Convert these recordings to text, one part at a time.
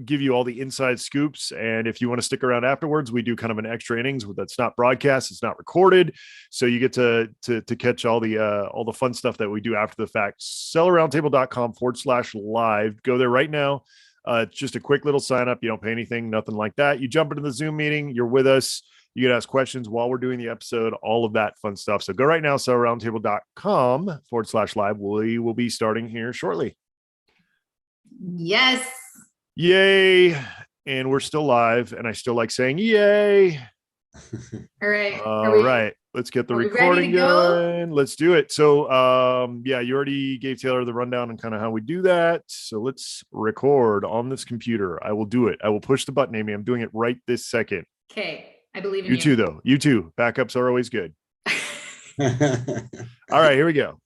give you all the inside scoops. And if you want to stick around afterwards, we do kind of an extra innings that's not broadcast, it's not recorded. So you get to catch all the fun stuff that we do after the fact. sellerroundtable.com/live. Go there right now. It's just a quick little sign up. You don't pay anything, nothing like that. You jump into the Zoom meeting, you're with us. You can ask questions while we're doing the episode, all of that fun stuff. So go right now, sellerroundtable.com/live. We will be starting here shortly. Yes. Yay. And we're still live. And I still like saying yay. All right. All right. Let's get the recording going. Let's do it. So yeah, you already gave Taylor the rundown on kind of how we do that. So let's record on this computer. I will do it. I will push the button, Amy. I'm doing it right this second. Okay. I believe in you. You too, though. You too. Backups are always good. All right, here we go.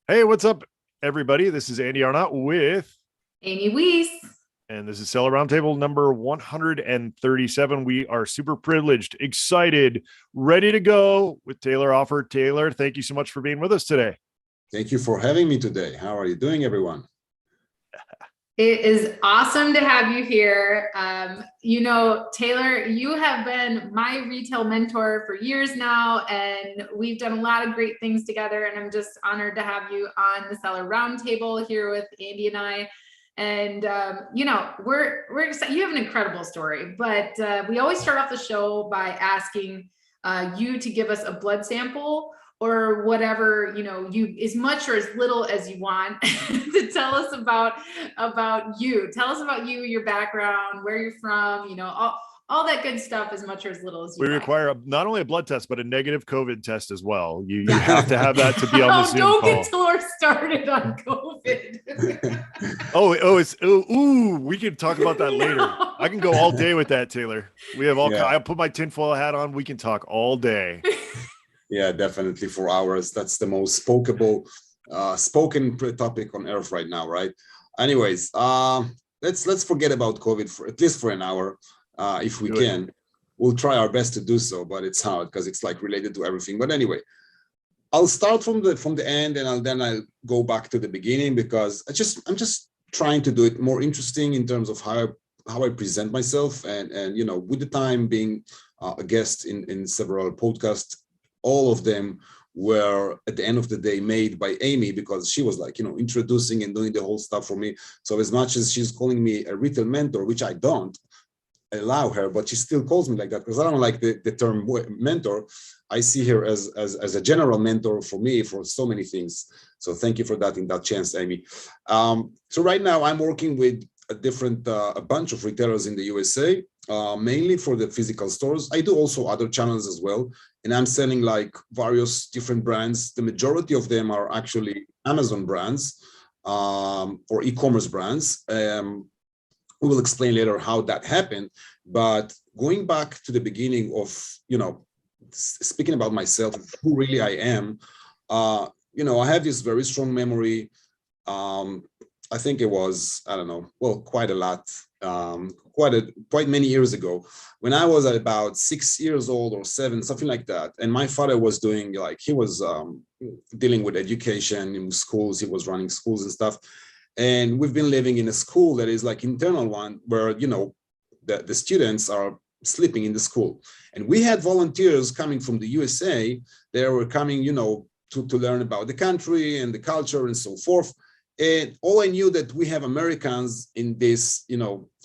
Hey, what's up, everybody? This is Andy Arnott with Amy Weiss. And this is Seller Roundtable number 137. We are super privileged, excited, ready to go with Taylor Offer. Taylor, thank you so much for being with us today. Thank you for having me today. How are you doing, everyone? It is awesome to have you here. Taylor, you have been my retail mentor for years now, and we've done a lot of great things together. And I'm just honored to have you on the Seller Roundtable here with Andy and I. And, we're excited. You have an incredible story, but we always start off the show by asking you to give us a blood sample or whatever, you as much or as little as you want to tell us about you. Tell us about you, your background, where you're from, all that good stuff, as much or as little as you We like. require not only a blood test, but a negative COVID test as well. You have to have that to be on the Zoom don't call. Get Taylor started on COVID. We can talk about that later. No. I can go all day with that, Taylor. We have I put my tinfoil hat on. We can talk all day. Yeah, definitely for hours. That's the most spoken topic on earth right now, right? Anyways, let's forget about COVID for at least for an hour, if we can. We'll try our best to do so, but it's hard because it's like related to everything. But anyway, I'll start from the end, and I'll go back to the beginning because I'm just trying to do it more interesting in terms of how I present myself, and with the time being a guest in several podcasts. All of them were at the end of the day made by Amy because she was like, introducing and doing the whole stuff for me. So as much as she's calling me a retail mentor, which I don't allow her, but she still calls me like that because I don't like the term mentor. I see her as a general mentor for me for so many things. So thank you for that in that chance, Amy. So right now I'm working with a bunch of retailers in the USA, mainly for the physical stores. I do also other channels as well. And I'm selling like various different brands. The majority of them are actually Amazon brands or e-commerce brands. We will explain later how that happened. But going back to the beginning of, speaking about myself, who really I am, I have this very strong memory. I think it was, quite a lot, quite many years ago, when I was about 6 years old or 7, something like that. And my father was doing he was dealing with education in schools. He was running schools and stuff. And we've been living in a school that is like internal one where, the students are sleeping in the school. And we had volunteers coming from the USA. They were coming, to learn about the country and the culture and so forth. And all I knew that we have Americans in this,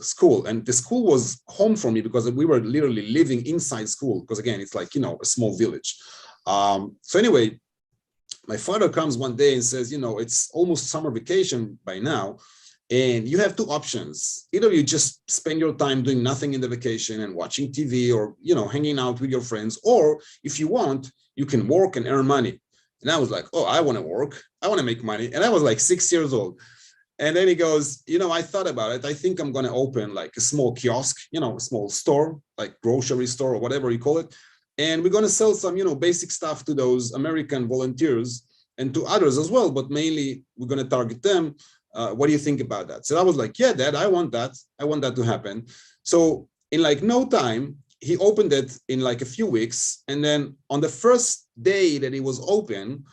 school, and the school was home for me because we were literally living inside school. Because again, it's like, a small village. So anyway, my father comes one day and says, it's almost summer vacation by now. And you have two options. Either you just spend your time doing nothing in the vacation and watching TV or, hanging out with your friends. Or if you want, you can work and earn money. And I was like, oh, I want to work. I want to make money. And I was like 6 years old. And then he goes, I thought about it. I think I'm going to open like a small kiosk, a small store, like grocery store or whatever you call it. And we're going to sell some, basic stuff to those American volunteers and to others as well. But mainly we're going to target them. What do you think about that? So I was like, yeah, Dad, I want that. I want that to happen. So in like no time, he opened it in like a few weeks. And then on the first day that it was open,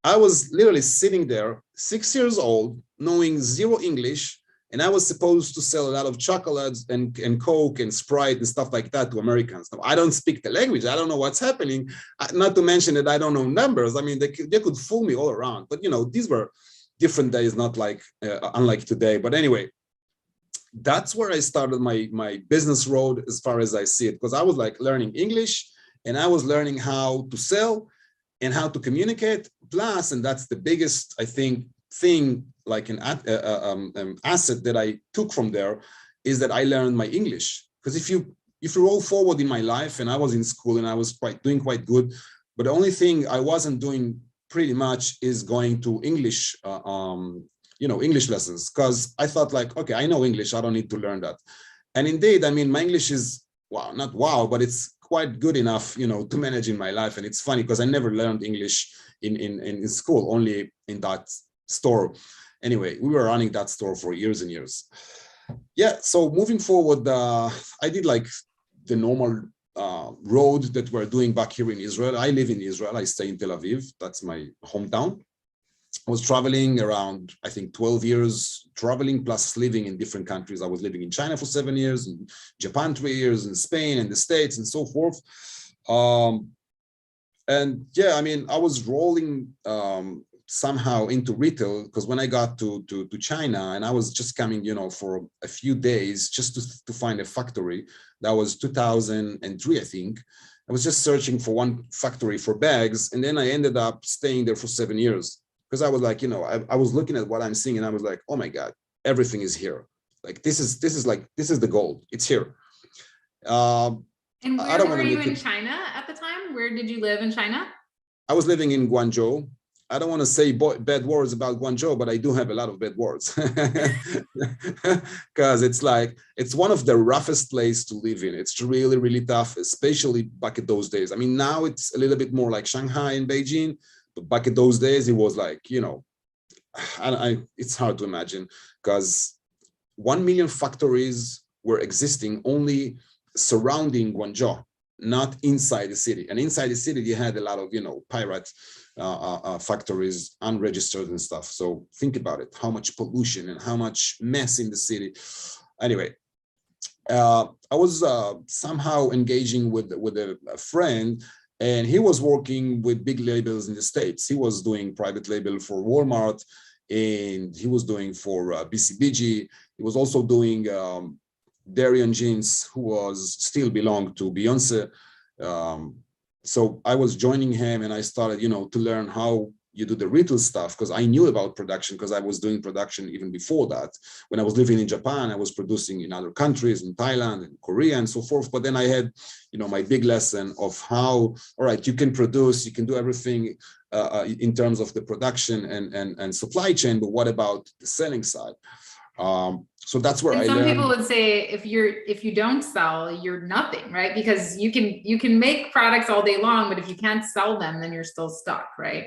I was literally sitting there 6 years old, knowing zero English, and I was supposed to sell a lot of chocolates and Coke and Sprite and stuff like that to Americans. Now, I don't speak the language. I don't know what's happening. Not to mention that I don't know numbers. I mean, they could fool me all around. But, you know, these were different days, not like unlike today. But anyway, that's where I started my business road as far as I see it, because I was like learning English and I was learning how to sell and how to communicate. Plus, and that's the biggest, I think, thing, like an asset that I took from there, is that I learned my English. Because if you roll forward in my life, and I was in school and I was doing quite good, but the only thing I wasn't doing pretty much is going to English, English lessons, because I thought like, okay, I know English, I don't need to learn that. And indeed, I mean, my English is, wow, not wow, but it's quite good enough, to manage in my life. And it's funny because I never learned English in school, only in that store. Anyway, we were running that store for years and years. Yeah, so moving forward, I did like the normal road that we're doing back here in Israel. I live in Israel. I stay in Tel Aviv. That's my hometown. I was traveling around, I think, 12 years, traveling plus living in different countries. I was living in China for 7 years, in Japan 3 years, in Spain and the States and so forth. And yeah, I mean, I was rolling somehow into retail, because when I got to China, and I was just coming, for a few days just to find a factory. That was 2003, I think. I was just searching for one factory for bags, and then I ended up staying there for 7 years, because I was like, I was looking at what I'm seeing, and I was like, oh my God, everything is here. Like this is the gold. It's here. And where were you in China at the time? Where did you live in China? I was living in Guangzhou. I don't want to say bad words about Guangzhou, but I do have a lot of bad words, because it's one of the roughest places to live in. It's really, really tough, especially back at those days. I mean, now it's a little bit more like Shanghai and Beijing, but back at those days, it was like, it's hard to imagine, because 1 million factories were existing only surrounding Guangzhou, not inside the city. And inside the city, you had a lot of, pirate factories, unregistered and stuff. So think about it, how much pollution and how much mess in the city. Anyway, I was somehow engaging with a friend, and he was working with big labels in the States. He was doing private label for Walmart, and he was doing for BCBG. He was also doing Darian Jeans, who was still belonged to Beyonce. So I was joining him, and I started, to learn how you do the retail stuff, because I knew about production, because I was doing production even before that. When I was living in Japan, I was producing in other countries, in Thailand and Korea and so forth. But then I had, my big lesson of how, all right, you can produce, you can do everything in terms of the production and supply chain, but what about the selling side? So that's where some people would say if you don't sell, you're nothing, right? Because you can make products all day long, but if you can't sell them, then you're still stuck, right?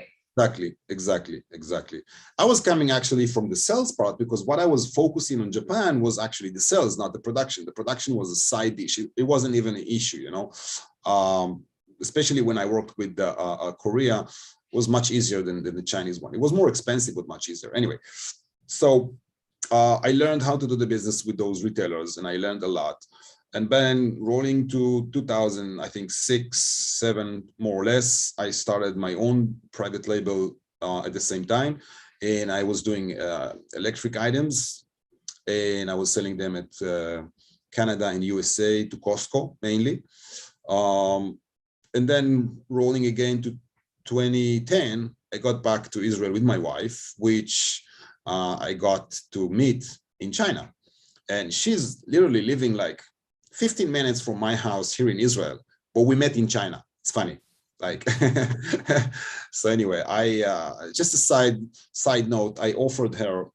Exactly. I was coming actually from the sales part, because what I was focusing on Japan was actually the sales, not the production. The production was a side dish. It wasn't even an issue, especially when I worked with Korea. It was much easier than the Chinese one. It was more expensive, but much easier. Anyway, so I learned how to do the business with those retailers, and I learned a lot. And then rolling to 2000, I think 6, 7, more or less, I started my own private label at the same time. And I was doing electric items, and I was selling them at Canada and USA to Costco mainly. And then rolling again to 2010, I got back to Israel with my wife, which I got to meet in China. And she's literally living like 15 minutes from my house here in Israel, but we met in China. It's funny. So anyway, I just a side note, I offered her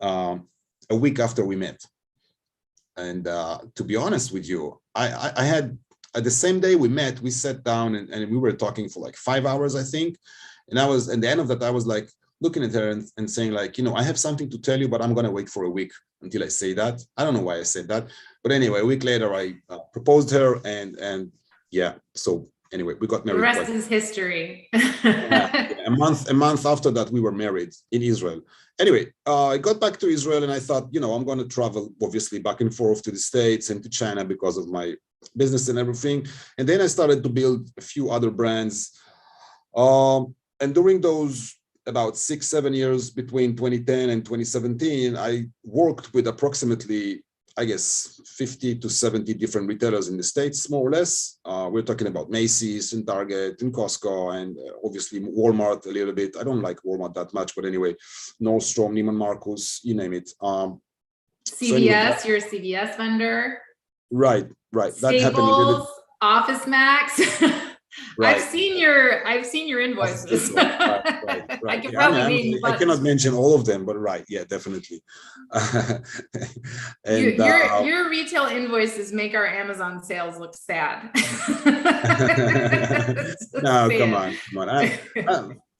a week after we met. And to be honest with you, I had, at the same day we met, we sat down and we were talking for like 5 hours, I think. And at the end of that, I was like, looking at her and saying like, I have something to tell you, but I'm going to wait for a week until I say that. I don't know why I said that. But anyway, a week later, I proposed her, and yeah, so Anyway, we got The married. rest is history. A month after that, we were married in Israel. Anyway, I got back to Israel and I thought, I'm going to travel obviously back and forth to the States and to China because of my business and everything. And then I started to build a few other brands. And during those about 6-7 years between 2010 and 2017, I worked with approximately, I guess, 50 to 70 different retailers in the States, more or less. We're talking about Macy's and Target and Costco and obviously Walmart a little bit. I don't like Walmart that much, but anyway, Nordstrom, Neiman Marcus, you name it. CVS, so anyway, you're a CVS vendor. Right. Staples, That happened. Office Max. Right. I've seen your invoices. Right. I can probably name. I cannot mention all of them, but right, yeah, definitely. And your retail invoices make our Amazon sales look sad. No, come on.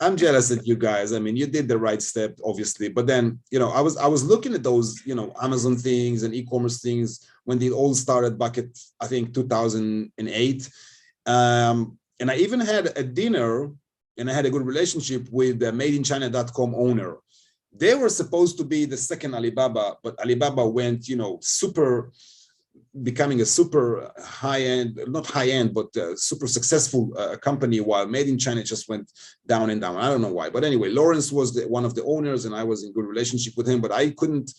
I'm jealous at you guys. I mean, you did the right step, obviously, but then I was looking at those Amazon things and e-commerce things when they all started back at I think 2008. And I even had a dinner and I had a good relationship with the madeinchina.com owner. They were supposed to be the second Alibaba, but Alibaba went, becoming a super high-end, not high-end, but super successful company, while Made in China just went down and down. I don't know why. But anyway, Lawrence was one of the owners and I was in good relationship with him, but I couldn't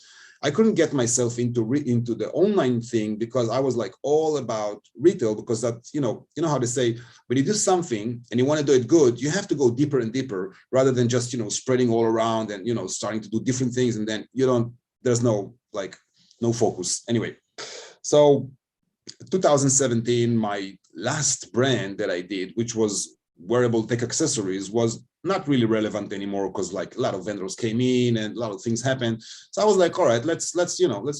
get myself into the online thing because I was like all about retail, because that, you know how they say, when you do something and you want to do it good, you have to go deeper and deeper rather than just, spreading all around and, starting to do different things. And then there's no focus. Anyway, so 2017, my last brand that I did, which was wearable tech accessories, was not really relevant anymore because a lot of vendors came in and a lot of things happened. So I was like, all right, let's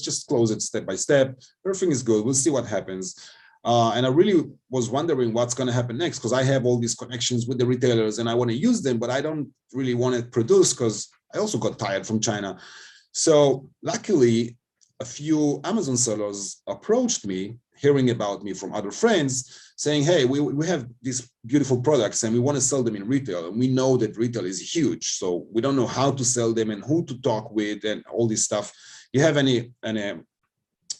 just close it step by step. Everything is good. We'll see what happens. And I really was wondering what's going to happen next, because I have all these connections with the retailers and I want to use them, but I don't really want to produce because I also got tired from China. So luckily, a few Amazon sellers approached me, hearing about me from other friends, saying, hey, we have these beautiful products and we want to sell them in retail. And we know that retail is huge. So we don't know how to sell them and who to talk with and all this stuff. You have any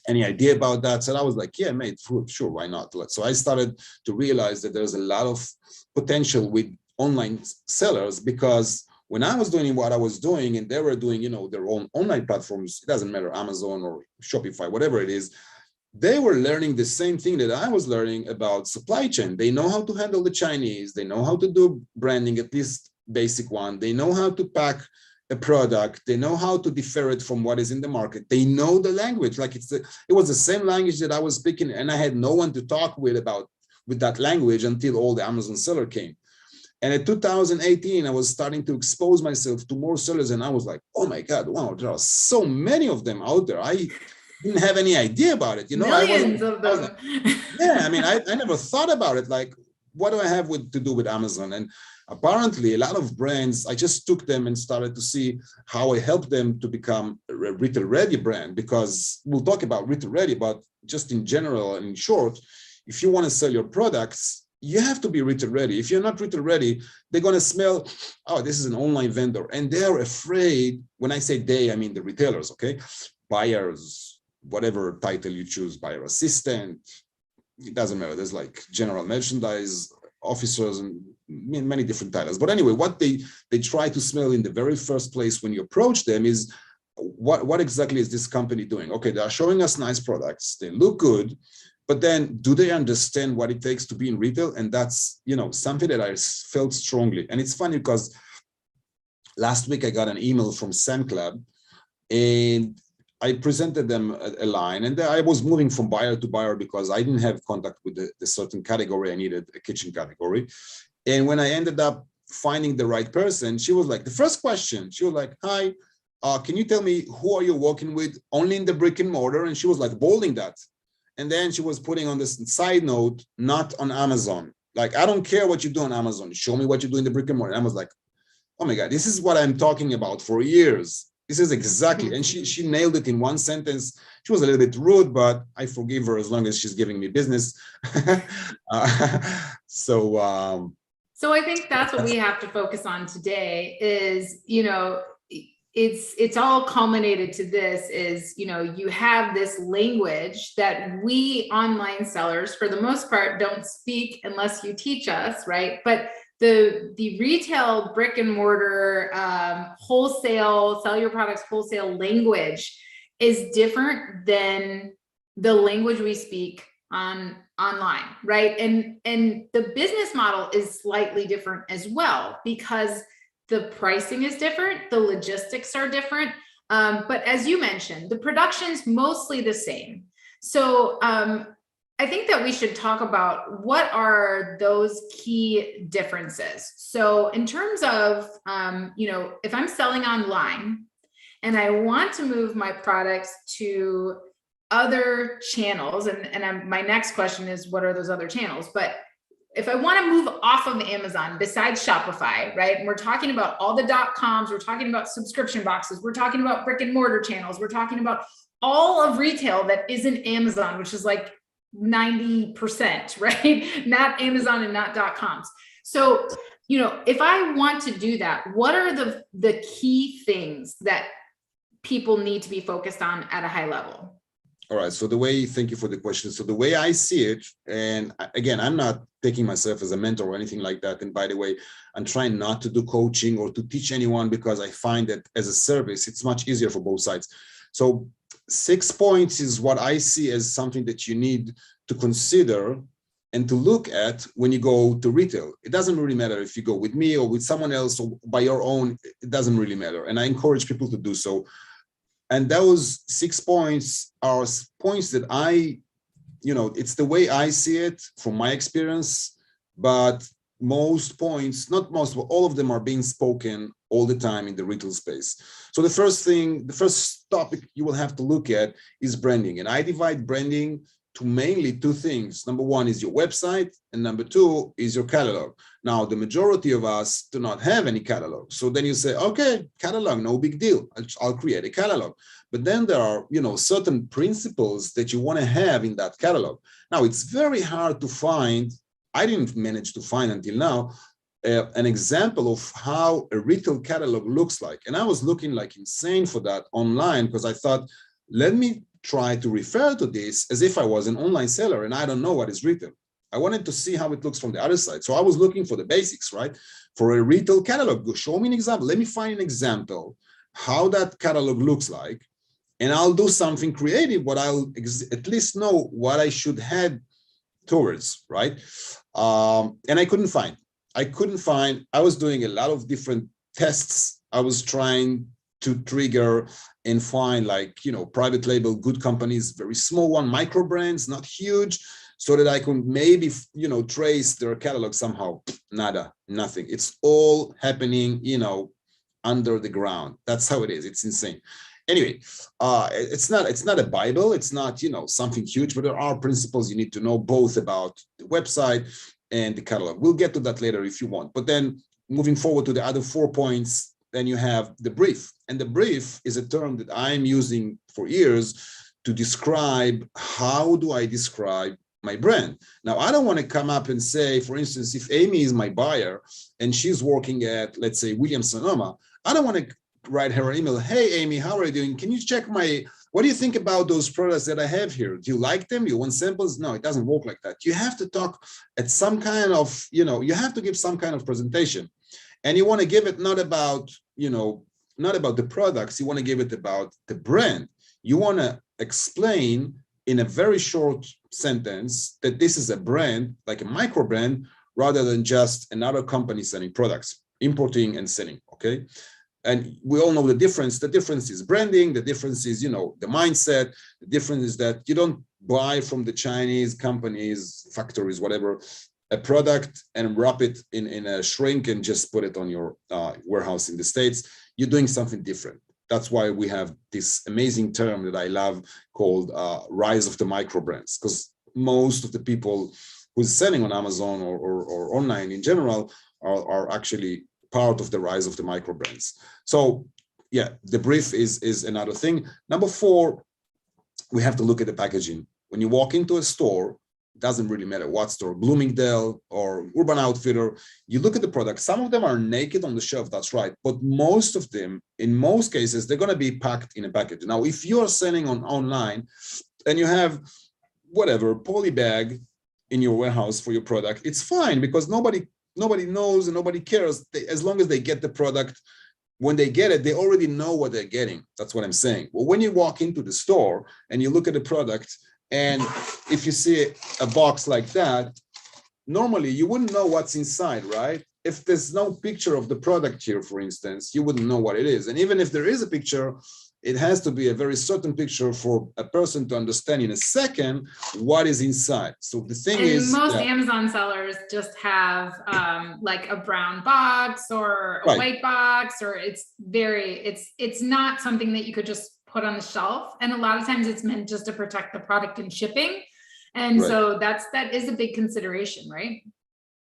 idea about that? So I was like, yeah, mate, sure, why not? So I started to realize that there's a lot of potential with online sellers, because when I was doing what I was doing and they were doing, their own online platforms, it doesn't matter, Amazon or Shopify, whatever it is, they were learning the same thing that I was learning about supply chain. They know how to handle the Chinese. They know how to do branding, at least basic one. They know how to pack a product. They know how to differ it from what is in the market. They know the language. It was the same language that I was speaking, and I had no one to talk with that language until all the Amazon seller came. And in 2018, I was starting to expose myself to more sellers, and I was like, oh my God, wow, there are so many of them out there. I didn't have any idea about it. Millions of them. Yeah, I mean, I never thought about it. Like, what do I have to do with Amazon? And apparently a lot of brands, I just took them and started to see how I helped them to become a retail ready brand, because we'll talk about retail ready, but just in general and in short, if you want to sell your products, you have to be retail ready. If you're not retail ready, they're going to smell, oh, this is an online vendor. And they're afraid. When I say they, I mean the retailers, okay? Buyers, whatever title you choose, buyer assistant, it doesn't matter. There's general merchandise officers and many different titles. But anyway, what they try to smell in the very first place when you approach them is, what exactly is this company doing? Okay, they are showing us nice products. They look good. But then, do they understand what it takes to be in retail? And that's, something that I felt strongly. And it's funny because last week I got an email from Sam Club, and I presented them a line, and I was moving from buyer to buyer because I didn't have contact with the certain category. I needed a kitchen category. And when I ended up finding the right person, she was like, the first question, she was like, hi, can you tell me who are you working with only in the brick and mortar? And she was like bolding that. And then she was putting on this side note, not on Amazon. Like, I don't care what you do on Amazon. Show me what you do in the brick and mortar. And I was like, oh my God, this is what I'm talking about for years. This is exactly, and she nailed it in one sentence. She was a little bit rude, but I forgive her as long as she's giving me business. So I think that's what we have to focus on today is, you know, it's all culminated to this is, you know, you have this language that we online sellers, for the most part, don't speak unless you teach us, right? But the retail brick and mortar wholesale, sell your products wholesale language is different than the language we speak online, right? And the business model is slightly different as well, because the pricing is different, the logistics are different. But as you mentioned, the production's mostly the same. So I think that we should talk about what are those key differences. So in terms of, you know, if I'm selling online and I want to move my products to other channels, and my next question is, what are those other channels? But if I want to move off of Amazon besides Shopify, right? And we're talking about all the .coms, we're talking about subscription boxes, we're talking about brick and mortar channels, we're talking about all of retail that isn't Amazon, which is like 90%, right? Not Amazon and not .coms. So, you know, if I want to do that, what are the key things that people need to be focused on at a high level? All right. So thank you for the question. So the way I see it, and again, I'm not taking myself as a mentor or anything like that. And by the way, I'm trying not to do coaching or to teach anyone, because I find that as a service, it's much easier for both sides. So 6 points is what I see as something that you need to consider and to look at when you go to retail. It doesn't really matter if you go with me or with someone else or by your own, it doesn't really matter. And I encourage people to do so. And those 6 points are points that you know, it's the way I see it from my experience, but most points, not most, but all of them are being spoken all the time in the retail space. So the first topic you will have to look at is branding. And I divide branding to mainly 2 things. Number 1 is your website, and number 2 is your catalog. Now, the majority of us do not have any catalog. So then you say, okay, catalog, no big deal. I'll create a catalog. But then there are, you know, certain principles that you want to have in that catalog. Now, it's very hard to find. I didn't manage to find until now an example of how a retail catalog looks like. And I was looking like insane for that online, because I thought, let me try to refer to this as if I was an online seller and I don't know what is retail. I wanted to see how it looks from the other side. So I was looking for the basics, right? For a retail catalog, show me an example. Let me find an example how that catalog looks like, and I'll do something creative, but I'll at least know what I should head towards, right? And I couldn't find. I was doing a lot of different tests. I was trying to trigger and find, like, you know, private label, good companies, very small one, micro brands, not huge, so that I could maybe, you know, trace their catalog somehow. Nada, nothing. It's all happening, you know, under the ground. That's how it is. It's insane. Anyway, it's not a Bible. It's not, you know, something huge, but there are principles you need to know, both about the website and the catalog. We'll get to that later if you want. But then moving forward to the other 4 points, then you have the brief. And the brief is a term that I'm using for years to describe how do I describe my brand. Now, I don't want to come up and say, for instance, if Amy is my buyer and she's working at, let's say, Williams-Sonoma, I don't want to write her an email, hey, Amy, how are you doing? Can you check what do you think about those products that I have here? Do you like them? You want samples? No, it doesn't work like that. You have to talk at some kind of, you know, you have to give some kind of presentation. And you want to give it not about, you know, not about the products. You want to give it about the brand. You want to explain in a very short sentence that this is a brand, like a micro brand, rather than just another company selling products, importing and selling, okay? And we all know the difference. The difference is branding. The difference is, you know, the mindset. The difference is that you don't buy from the Chinese companies, factories, whatever, a product and wrap it in a shrink and just put it on your warehouse in the States. You're doing something different. That's why we have this amazing term that I love called rise of the micro brands, because most of the people who's selling on Amazon or online in general are actually part of the rise of the micro brands. So yeah, the brief is another thing. Number 4, we have to look at the packaging. When you walk into a store, it doesn't really matter what store, Bloomingdale or Urban Outfitter, you look at the product. Some of them are naked on the shelf, that's right. But most of them, in most cases, they're going to be packed in a package. Now, if you're selling online and you have whatever poly bag in your warehouse for your product, it's fine because nobody knows and nobody cares. As long as they get the product, when they get it, they already know what they're getting. That's what I'm saying. Well, when you walk into the store and you look at the product, and if you see a box like that, normally you wouldn't know what's inside, right? If there's no picture of the product here, for instance, you wouldn't know what it is. And even if there is a picture, it has to be a very certain picture for a person to understand in a second what is inside. So the thing is, most Amazon sellers just have like a brown box or a white box, or it's not something that you could just put on the shelf. And a lot of times it's meant just to protect the product in shipping. And so that is a big consideration, right?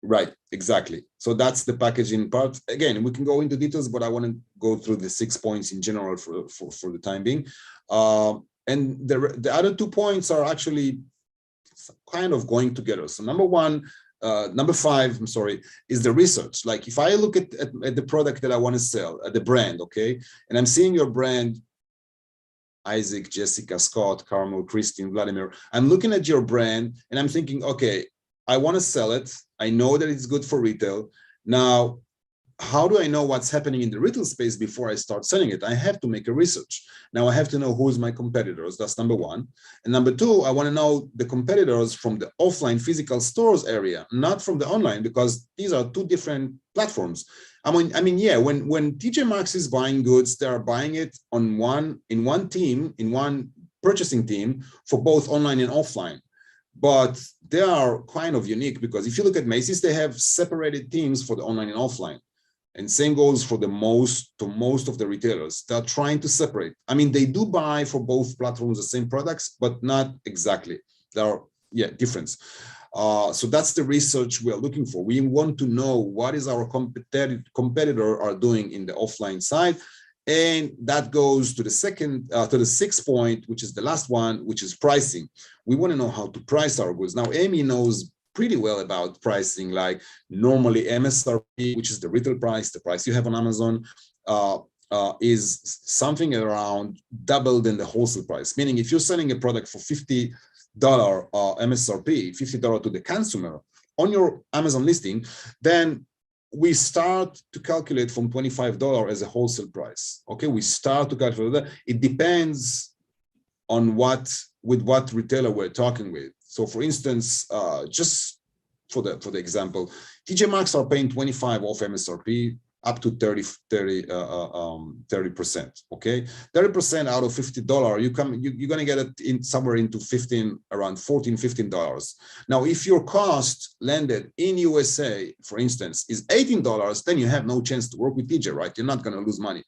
Right, exactly. So that's the packaging part. Again, we can go into details, but I want to go through the 6 points in general for the time being. And the other 2 points are actually kind of going together. So number 5, I'm sorry, is the research. Like if I look at the product that I want to sell, at the brand, okay, and I'm seeing your brand, Isaac, Jessica, Scott, Carmel, Christine, Vladimir, I'm looking at your brand and I'm thinking, okay, I want to sell it. I know that it's good for retail. Now, how do I know what's happening in the retail space before I start selling it? I have to make a research. Now I have to know who's my competitors. That's number 1. And number 2, I want to know the competitors from the offline physical stores area, not from the online, because these are 2 different platforms. I mean, yeah, when TJ Maxx is buying goods, they are buying it in one purchasing team for both online and offline. But they are kind of unique because if you look at Macy's, they have separated teams for the online and offline. And same goes for most of the retailers. They're trying to separate. I mean, they do buy for both platforms the same products, but not exactly. There are, difference. So that's the research we're looking for. We want to know what is our competitor are doing in the offline side. And that goes to the 6th point, which is the last one, which is pricing. We want to know how to price our goods. Now, Amy knows pretty well about pricing, like normally MSRP, which is the retail price, the price you have on Amazon, is something around double than the wholesale price. Meaning if you're selling a product for $50 MSRP, $50 to the consumer on your Amazon listing, then we start to calculate from $25 as a wholesale price. Okay, we start to calculate that. It depends on what retailer we're talking with. So for instance, just for the example, TJ Maxx are paying 25 off MSRP up to 30%. Okay, 30% out of $50, you're gonna get it in somewhere into around $14-15. Now, if your cost landed in USA, for instance, is $18, then you have no chance to work with TJ, right? You're not gonna lose money.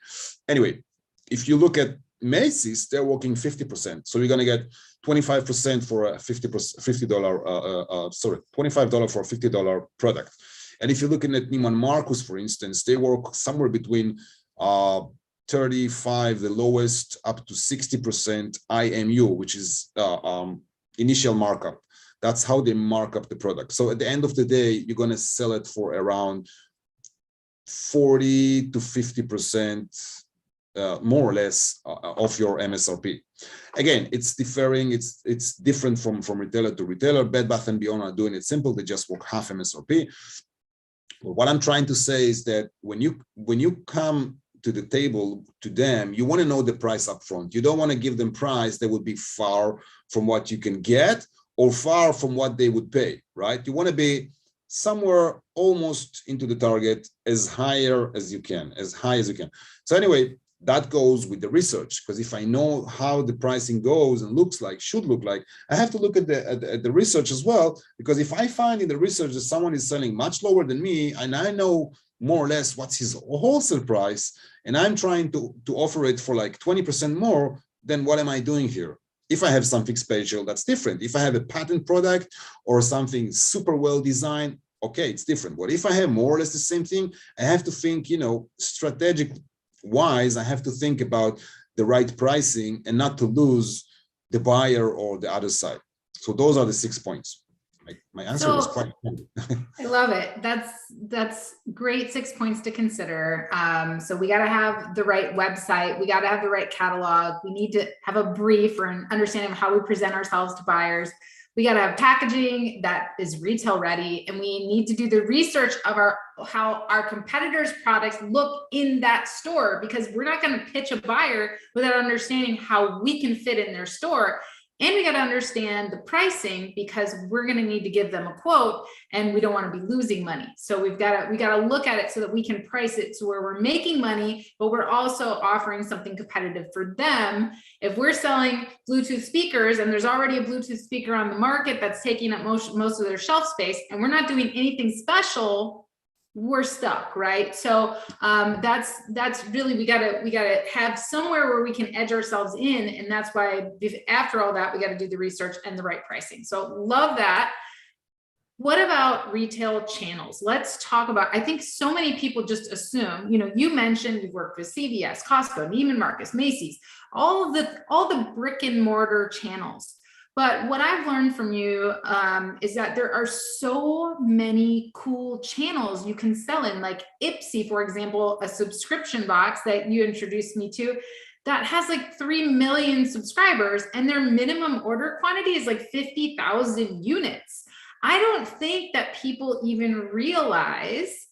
Anyway, if you look at Macy's, they're working 50%, so you're gonna get 25% for a $25 for a $50 product. And if you're looking at Neiman Marcus, for instance, they work somewhere between 35, the lowest, up to 60% IMU, which is initial markup. That's how they mark up the product. So at the end of the day, you're going to sell it for around 40 to 50%, more or less, of your MSRP. Again, it's differing. It's different from retailer to retailer. Bed Bath & Beyond are doing it simple. They just work half MSRP. But what I'm trying to say is that when you come to the table to them, you want to know the price up front. You don't want to give them price that would be far from what you can get or far from what they would pay, right? You want to be somewhere almost into the target, as high as you can. So anyway, that goes with the research, because if I know how the pricing goes and should look like, I have to look at the research as well, because if I find in the research that someone is selling much lower than me, and I know more or less what's his wholesale price, and I'm trying to offer it for like 20% more, then what am I doing here? If I have something special, that's different. If I have a patent product or something super well designed, okay, it's different. But if I have more or less the same thing, I have to think, strategic wise, I have to think about the right pricing and not to lose the buyer or the other side. So those are the 6 points. My answer was quite I love it. That's great 6 points to consider. So we got to have the right website. We got to have the right catalog. We need to have a brief or an understanding of how we present ourselves to buyers. We got to have packaging that is retail ready, and we need to do the research of how our competitors' products look in that store, because we're not going to pitch a buyer without understanding how we can fit in their store. And we got to understand the pricing, because we're going to need to give them a quote, and we don't want to be losing money. So we got to look at it so that we can price it to where we're making money, but we're also offering something competitive for them. If we're selling Bluetooth speakers and there's already a Bluetooth speaker on the market that's taking up most of their shelf space, and we're not doing anything special, we're stuck, right? So that's really, we gotta have somewhere where we can edge ourselves in, and that's why after all that, we got to do the research and the right pricing. So love that. What about retail channels? Let's talk about, I think so many people just assume, you mentioned you've worked with CVS, Costco, Neiman Marcus, Macy's, all the brick and mortar channels. But what I've learned from you is that there are so many cool channels you can sell in, like Ipsy, for example, a subscription box that you introduced me to that has like 3 million subscribers, and their minimum order quantity is like 50,000 units. I don't think that people even realize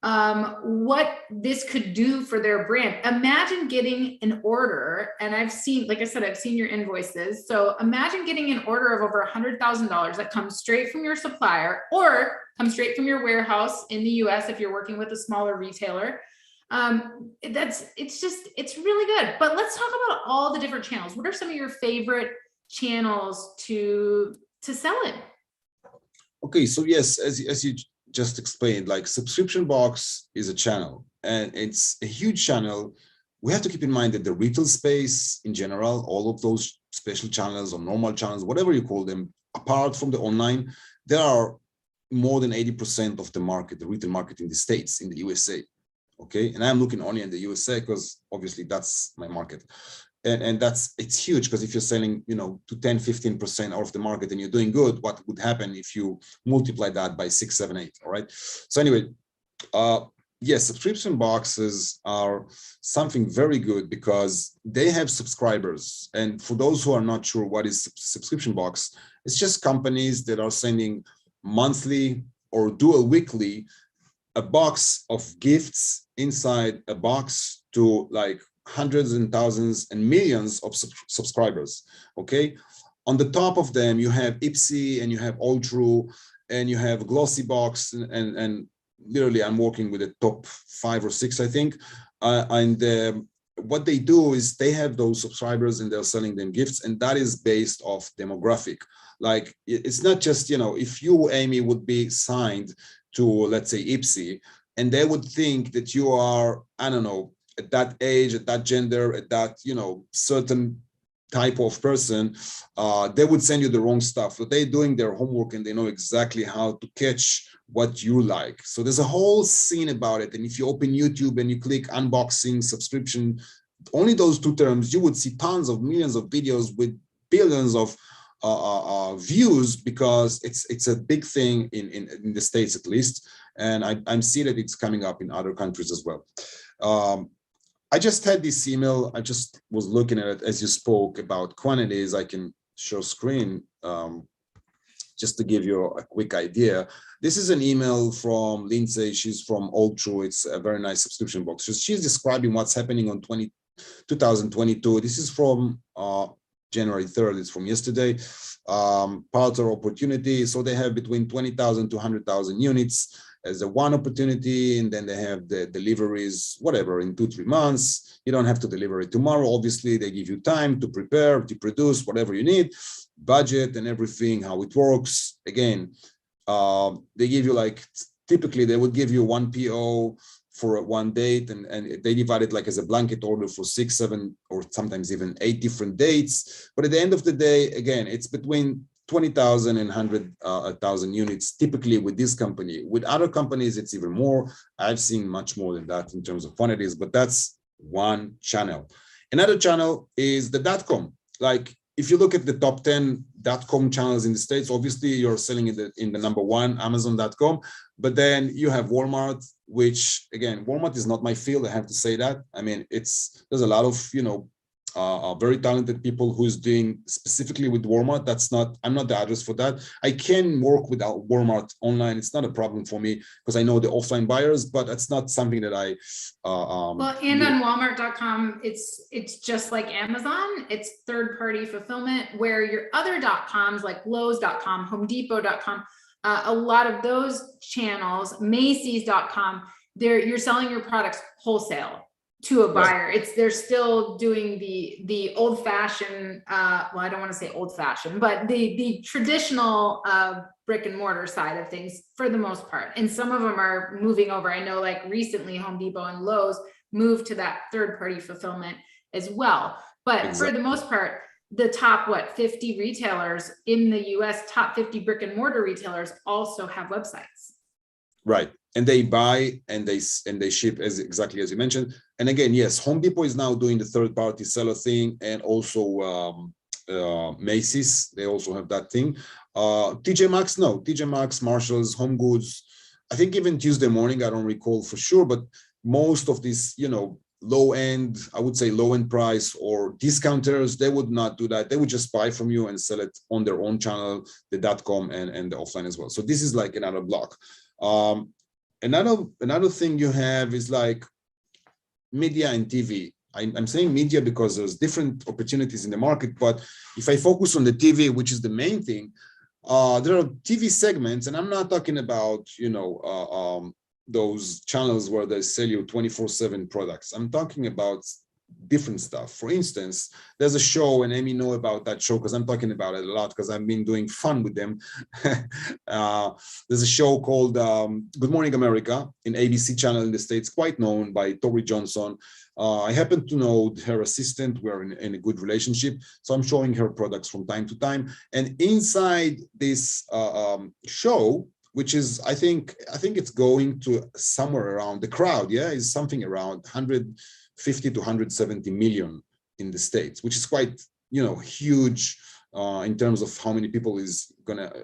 what this could do for their brand. Imagine getting an order, and I've seen, like I said, I've seen your invoices. So imagine getting an order of over $100,000 that comes straight from your supplier or comes straight from your warehouse in the US if you're working with a smaller retailer. It's really good. But let's talk about all the different channels. What are some of your favorite channels to sell in? Okay, so yes, as you just explained, like subscription box is a channel, and it's a huge channel. We have to keep in mind that the retail space in general, all of those special channels or normal channels, whatever you call them, apart from the online, there are more than 80% of the market, the retail market in the States, in the USA. Okay, and I'm looking only in the USA because obviously that's my market. And it's huge, because if you're selling, to 10-15% of the market and you're doing good, what would happen if you multiply that by 6, 7, 8? All right. So anyway, yes, subscription boxes are something very good because they have subscribers. And for those who are not sure what is subscription box, it's just companies that are sending monthly or dual weekly a box of gifts inside a box to like hundreds and thousands and millions of subscribers. Okay, on the top of them you have Ipsy and you have All True and you have Glossy Box, and literally I'm working with the top 5 or 6, I think, and what they do is they have those subscribers and they're selling them gifts, and that is based off demographic. Like, it's not just, if you, Amy, would be signed to, let's say, Ipsy, and they would think that you are, I don't know, at that age, at that gender, at that, certain type of person, they would send you the wrong stuff. So they're doing their homework and they know exactly how to catch what you like. So there's a whole scene about it. And if you open YouTube and you click unboxing, subscription, only those 2 terms, you would see tons of millions of videos with billions of views, because it's a big thing in the States, at least. And I'm seeing that it's coming up in other countries as well. I just had this email. I just was looking at it as you spoke about quantities. I can show screen just to give you a quick idea. This is an email from Lindsay. She's from All True. It's a very nice subscription box. She's describing what's happening on 2022. This is from January 3rd. It's from yesterday. Partner opportunity. So they have between 20,000 to 100,000 units as a one opportunity, and then they have the deliveries, whatever, in 2-3 months. You don't have to deliver it tomorrow. Obviously, they give you time to prepare, to produce whatever you need, budget and everything, how it works. Again, they give you, like, typically they would give you 1 PO for one date, and they divide it like as a blanket order for 6, 7, or sometimes even 8 different dates. But at the end of the day, again, it's between 20,000 and 100,000 units, typically with this company. With other companies, it's even more. I've seen much more than that in terms of quantities, but that's one channel. Another channel is the .com. Like if you look at the top 10 .com channels in the States, obviously you're selling in the number one, Amazon.com, but then you have Walmart, which again, Walmart is not my field. I have to say that. I mean, there's a lot of, very talented people who's doing specifically with Walmart. I'm not the address for that. I can work without Walmart online. It's not a problem for me because I know the offline buyers, but that's not something that I well, and on Walmart.com, it's just like Amazon. It's third-party fulfillment, where your other .coms like Lowe's.com, HomeDepot.com, a lot of those channels, Macy's.com, you're selling your products wholesale to a buyer. They're still doing the old-fashioned, well, I don't want to say old-fashioned, but the traditional brick and mortar side of things for the most part. And some of them are moving over. I know like recently Home Depot and Lowe's moved to that third-party fulfillment as well. But for the most part, the top 50 retailers in the US, top 50 brick and mortar retailers also have websites. Right. And they buy and they ship exactly as you mentioned. And again, yes, Home Depot is now doing the third-party seller thing, and also Macy's, they also have that thing. TJ Maxx, no, TJ Maxx, Marshalls, Home Goods. I think even Tuesday Morning, I don't recall for sure, but most of these, low end, I would say low end price or discounters, they would not do that. They would just buy from you and sell it on their own channel, the .com and the offline as well. So this is like another block. Another thing you have is like media and TV. I'm saying media because there's different opportunities in the market, but if I focus on the TV, which is the main thing, there are TV segments, and I'm not talking about, those channels where they sell you 24/7 products. I'm talking about different stuff. For instance, there's a show, and Amy know about that show because I'm talking about it a lot because I've been doing fun with them. There's a show called Good Morning America in ABC channel in the States, quite known by Tori Johnson. I happen to know her assistant. We're in a good relationship, so I'm showing her products from time to time. And inside this show, which is, I think it's going to somewhere around the crowd, is something around 150 to 170 million in the States, which is quite, huge in terms of how many people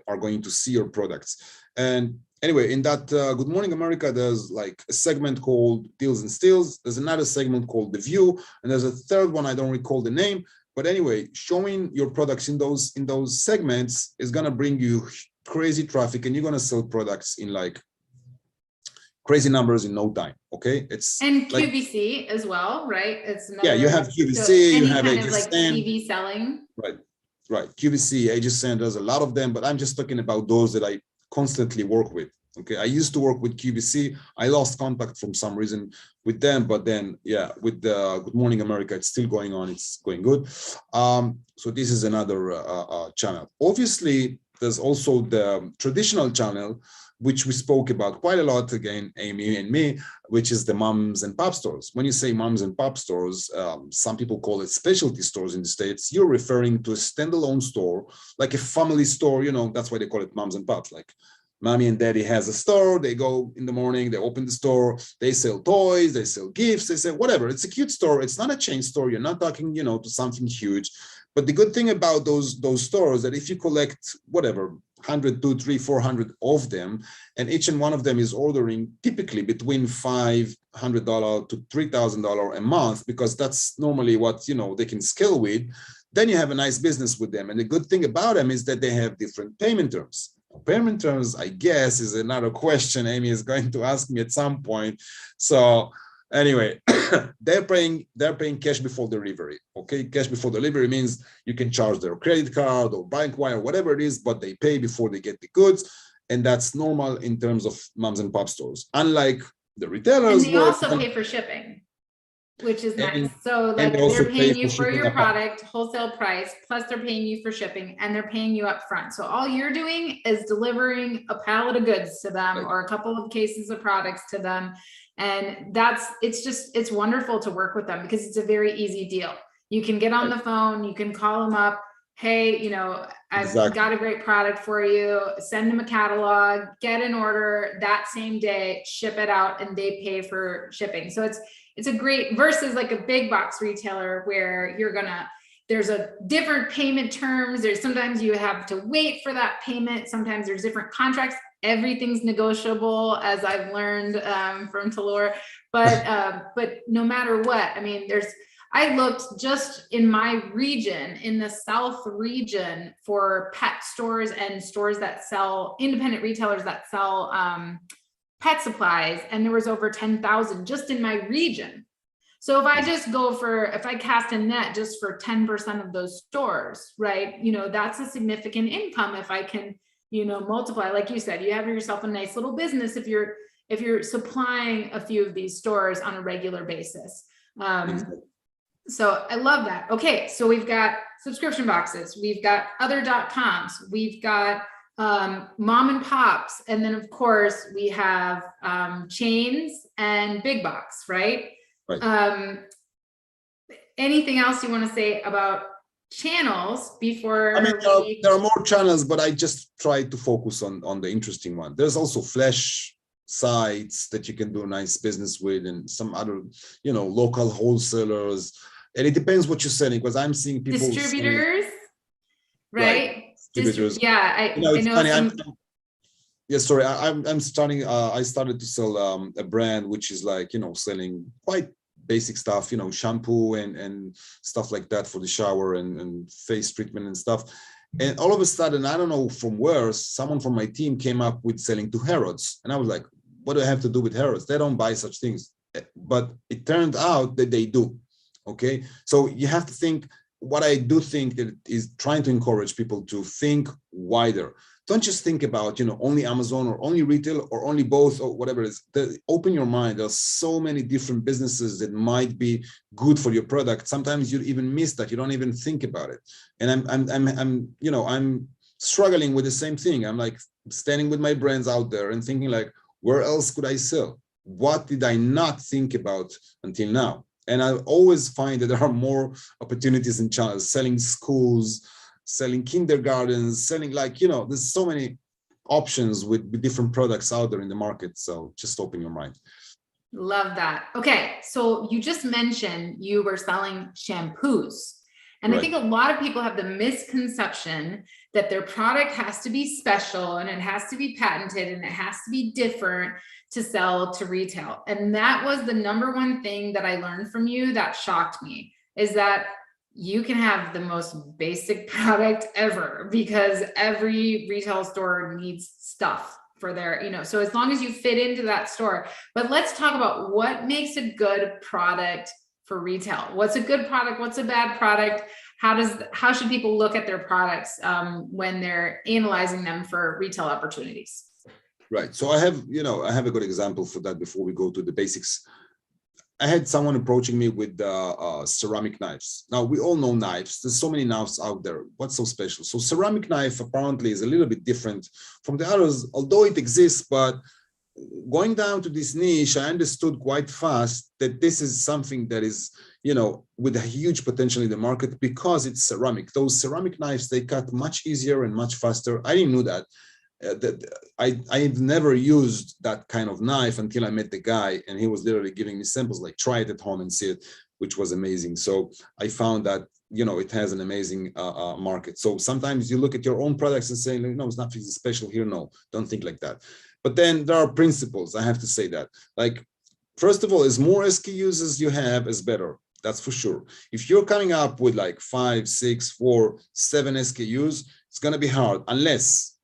are going to see your products. And anyway, in that Good Morning America, there's like a segment called Deals and Steals. There's another segment called The View, and there's a third one, I don't recall the name. But anyway, showing your products in those segments is gonna bring you crazy traffic, and you're gonna sell products in like crazy numbers in no time. Okay, and like, QVC as well, right? It's another, you have QVC, so you have kind of like TV selling. Right. QVC, HSN, there's a lot of them, but I'm just talking about those that I constantly work with. Okay, I used to work with QVC. I lost contact from some reason with them, but then with the Good Morning America, it's still going on. It's going good. So this is another channel. Obviously, there's also the traditional channel, which we spoke about quite a lot, again, Amy and me, which is the moms and pop stores. When you say moms and pop stores, some people call it specialty stores in the States. You're referring to a standalone store, like a family store, that's why they call it moms and pops. Like mommy and daddy has a store, they go in the morning, they open the store, they sell toys, they sell gifts, they sell whatever. It's a cute store. It's not a chain store. You're not talking, to something huge. But the good thing about those stores that if you collect whatever, 100, 200, 300, 400 of them, and each and one of them is ordering typically between $500 to $3,000 a month, because that's normally what, they can scale with, then you have a nice business with them. And the good thing about them is that they have different payment terms. Payment terms, I guess, is another question Amy is going to ask me at some point. So anyway, they're paying cash before delivery. Okay, cash before delivery means you can charge their credit card or bank wire, whatever it is, but they pay before they get the goods, and that's normal in terms of moms and pop stores. Unlike the retailers, and they also pay for shipping, which is nice. So like they're paying you for your product wholesale price, plus they're paying you for shipping, and they're paying you up front. So all you're doing is delivering a pallet of goods to them, or a couple of cases of products to them. And it's wonderful to work with them because it's a very easy deal. You can get on the phone, you can call them up. Hey, I've got a great product for you. Send them a catalog, get an order that same day, ship it out, and they pay for shipping. So it's a great versus like a big box retailer where there's a different payment terms. There's sometimes you have to wait for that payment. Sometimes there's different contracts. Everything's negotiable, as I've learned from Talor. But no matter what, I mean, I looked just in my region, in the South region, for pet stores and stores that sell, independent retailers that sell pet supplies, and there was over 10,000 just in my region. So if I cast a net just for 10% of those stores, right, that's a significant income. If I can, multiply, like you said, you have yourself a nice little business if you're supplying a few of these stores on a regular basis. So I love that. Okay, so we've got subscription boxes, we've got other .coms, we've got mom and pops, and then of course we have chains and big box, right? Right. Anything else you want to say about channels before? I mean, there are more channels, but I just try to focus on the interesting one. There's also flash sites that you can do nice business with, and some other, local wholesalers. And it depends what you're selling, because I'm seeing people distributors, right? Distributors. Yeah, I know. Funny, sorry. I'm starting. I started to sell a brand which is like, selling quite basic stuff, shampoo and stuff like that for the shower and face treatment and stuff. And all of a sudden, I don't know from where, someone from my team came up with selling to Harrods. And I was like, what do I have to do with Harrods? They don't buy such things. But it turned out that they do. Okay. So you have to think, what I do think that is trying to encourage people to think wider. Don't just think about, only Amazon or only retail or only both or whatever it is. Open your mind. There's so many different businesses that might be good for your product. Sometimes you even miss that. You don't even think about it. And I'm struggling with the same thing. I'm like standing with my brands out there and thinking like, where else could I sell? What did I not think about until now? And I always find that there are more opportunities in channels, selling schools, selling kindergartens, selling there's so many options with different products out there in the market. So just open your mind. Love that. Okay. So you just mentioned you were selling shampoos. And right. I think a lot of people have the misconception that their product has to be special and it has to be patented and it has to be different to sell to retail. And that was the number one thing that I learned from you that shocked me, is that you can have the most basic product ever, because every retail store needs stuff for their, so as long as you fit into that store. But let's talk about what makes a good product for retail. What's a good product? What's a bad product? How should people look at their products when they're analyzing them for retail opportunities? Right. So I have a good example for that before we go to the basics. I had someone approaching me with ceramic knives. Now, we all know knives. There's so many knives out there. What's so special? So ceramic knife apparently is a little bit different from the others, although it exists. But going down to this niche, I understood quite fast that this is something that is, with a huge potential in the market, because it's ceramic. Those ceramic knives, they cut much easier and much faster. I didn't know that. I've never used that kind of knife until I met the guy, and he was literally giving me samples, like try it at home and see it, which was amazing. So I found that, it has an amazing market. So sometimes you look at your own products and say, no, it's nothing special here. No, don't think like that. But then there are principles. I have to say that, like, first of all, as more SKUs as you have, is better. That's for sure. If you're coming up with like 5, 6, 4, 7 SKUs, it's going to be hard unless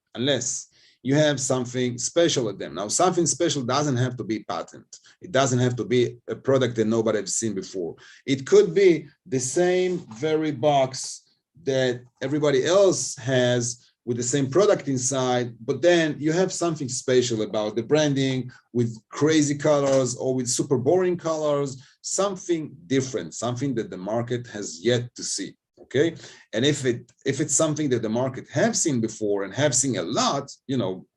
you have something special at them. Now, something special doesn't have to be patent. It doesn't have to be a product that nobody has seen before. It could be the same very box that everybody else has with the same product inside, but then you have something special about the branding with crazy colors or with super boring colors, something different, something that the market has yet to see. Okay. And if it's something that the market have seen before and have seen a lot,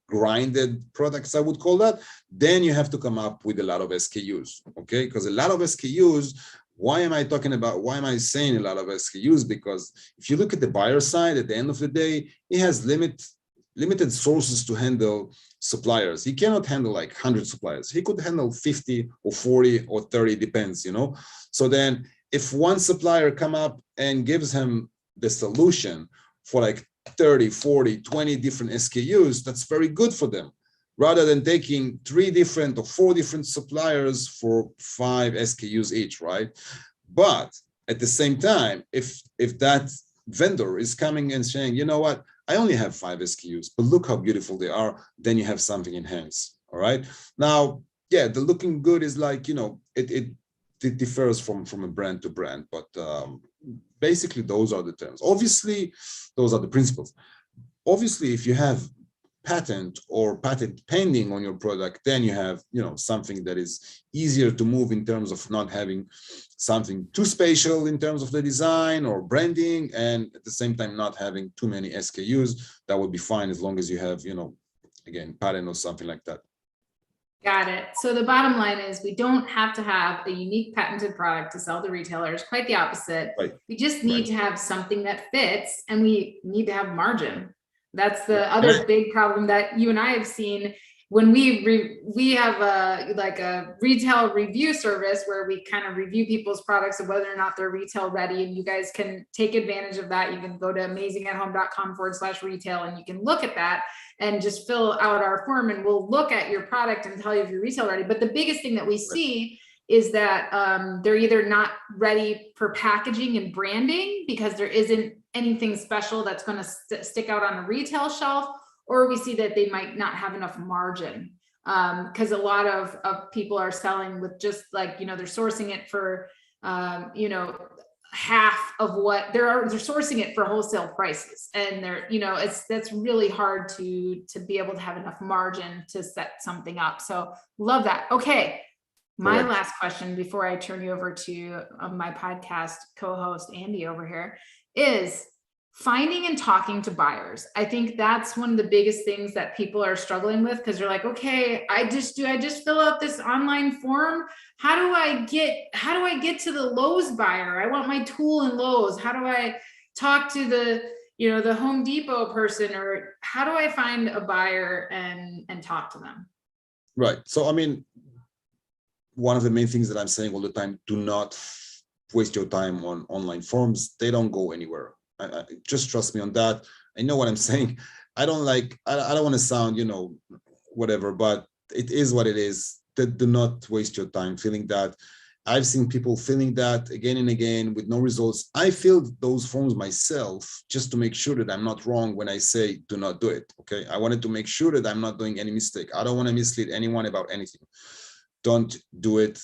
grinded products, I would call that, then you have to come up with a lot of SKUs. Okay. Because a lot of SKUs, why am I saying a lot of SKUs? Because if you look at the buyer side, at the end of the day, it has limited sources to handle suppliers. He cannot handle like 100 suppliers. He could handle 50 or 40 or 30, depends, you know. So then if one supplier come up and gives him the solution for like 30, 40, 20 different SKUs, that's very good for them, rather than taking 3 different or 4 different suppliers for 5 SKUs each, right? But at the same time, if that vendor is coming and saying, you know what, I only have 5 SKUs, but look how beautiful they are, then you have something in hands. All right. Now, yeah, the looking good is like, you know, it differs from a brand to brand, but basically those are the terms. Obviously, those are the principles. Obviously, if you have patent or patent pending on your product, then you have, you know, something that is easier to move in terms of not having something too spatial in terms of the design or branding, and at the same time not having too many SKUs. That would be fine as long as you have, you know, again, patent or something like that. Got it. So the bottom line is we don't have to have a unique patented product to sell to retailers. Quite the opposite. Right. We just need to have something that fits, and we need to have margin. That's the other big problem that you and I have seen when we have a retail review service where we kind of review people's products and whether or not they're retail ready. And you guys can take advantage of that. You can go to amazingathome.com/retail and you can look at that and just fill out our form, and we'll look at your product and tell you if you're retail ready. But the biggest thing that we see is that they're either not ready for packaging and branding because there isn't anything special that's going to stick out on a retail shelf, or we see that they might not have enough margin because a lot of people are selling with just like, you know, they're sourcing it for, you know, half of what they're sourcing it for wholesale prices. And they're, you know, that's really hard to be able to have enough margin to set something up. So love that. Okay. My last question before I turn you over to my podcast co-host, Andy over here, is finding and talking to buyers. I think that's one of the biggest things that people are struggling with, because they're like, okay, I just fill out this online form? How do I get to the Lowe's buyer? I want my tool in Lowe's. How do I talk to the, you know, the Home Depot person, or how do I find a buyer and talk to them? Right. So, I mean, one of the main things that I'm saying all the time, do not waste your time on online forums. They don't go anywhere. Just trust me on that. I know what I'm saying. I don't want to sound, you know, whatever, but it is what it is. Do not waste your time filling that. I've seen people filling that again and again with no results. I filled those forms myself just to make sure that I'm not wrong when I say do not do it. Okay. I wanted to make sure that I'm not doing any mistake. I don't want to mislead anyone about anything. Don't do it.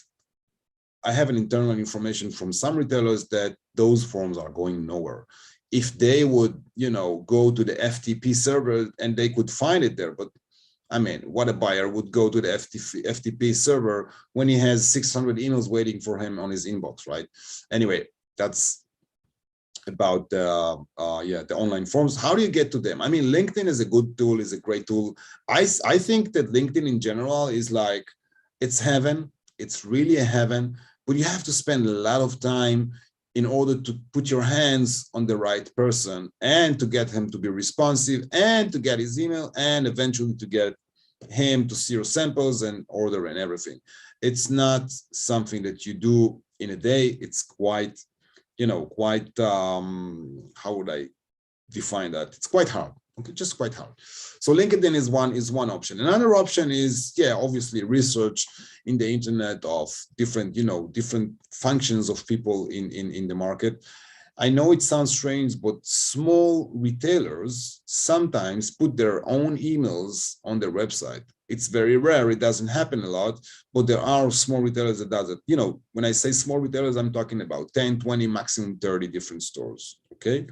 I have an internal information from some retailers that those forms are going nowhere. If they would, you know, go to the FTP server and they could find it there, but I mean, what a buyer would go to the FTP server when he has 600 emails waiting for him on his inbox, right? Anyway, that's about the online forms. How do you get to them? I mean, LinkedIn is a good tool, is a great tool. I think that LinkedIn in general is like, it's heaven. It's really a heaven, but you have to spend a lot of time in order to put your hands on the right person and to get him to be responsive and to get his email and eventually to get him to see your samples and order and everything. It's not something that you do in a day. It's quite, you know, how would I define that? It's quite hard. Okay, just quite hard. So LinkedIn is one option. Another option is, yeah, obviously research in the internet of different, you know, different functions of people in the market. I know it sounds strange, but small retailers sometimes put their own emails on their website. It's very rare. It doesn't happen a lot, but there are small retailers that does it. You know, when I say small retailers, I'm talking about 10, 20, maximum 30 different stores. Okay.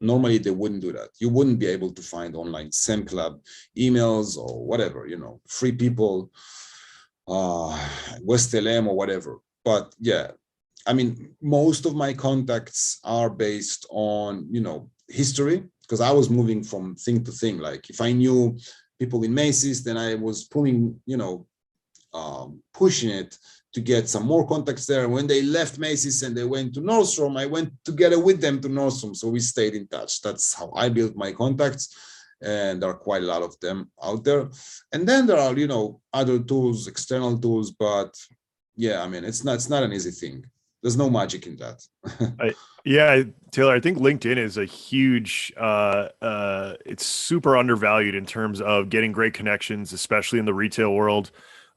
Normally, they wouldn't do that. You wouldn't be able to find online SEM Club emails or whatever, you know, Free People, West LM or whatever. But yeah, I mean, most of my contacts are based on, you know, history, because I was moving from thing to thing. Like if I knew people in Macy's, then I was pulling, you know, pushing it to get some more contacts there. When they left Macy's and they went to Nordstrom, I went together with them to Nordstrom. So we stayed in touch. That's how I built my contacts. and there are quite a lot of them out there. And then there are, other tools, external tools, but yeah, I mean, it's not an easy thing. There's no magic in that. Yeah, Taylor, I think LinkedIn is a huge, it's super undervalued in terms of getting great connections, especially in the retail world.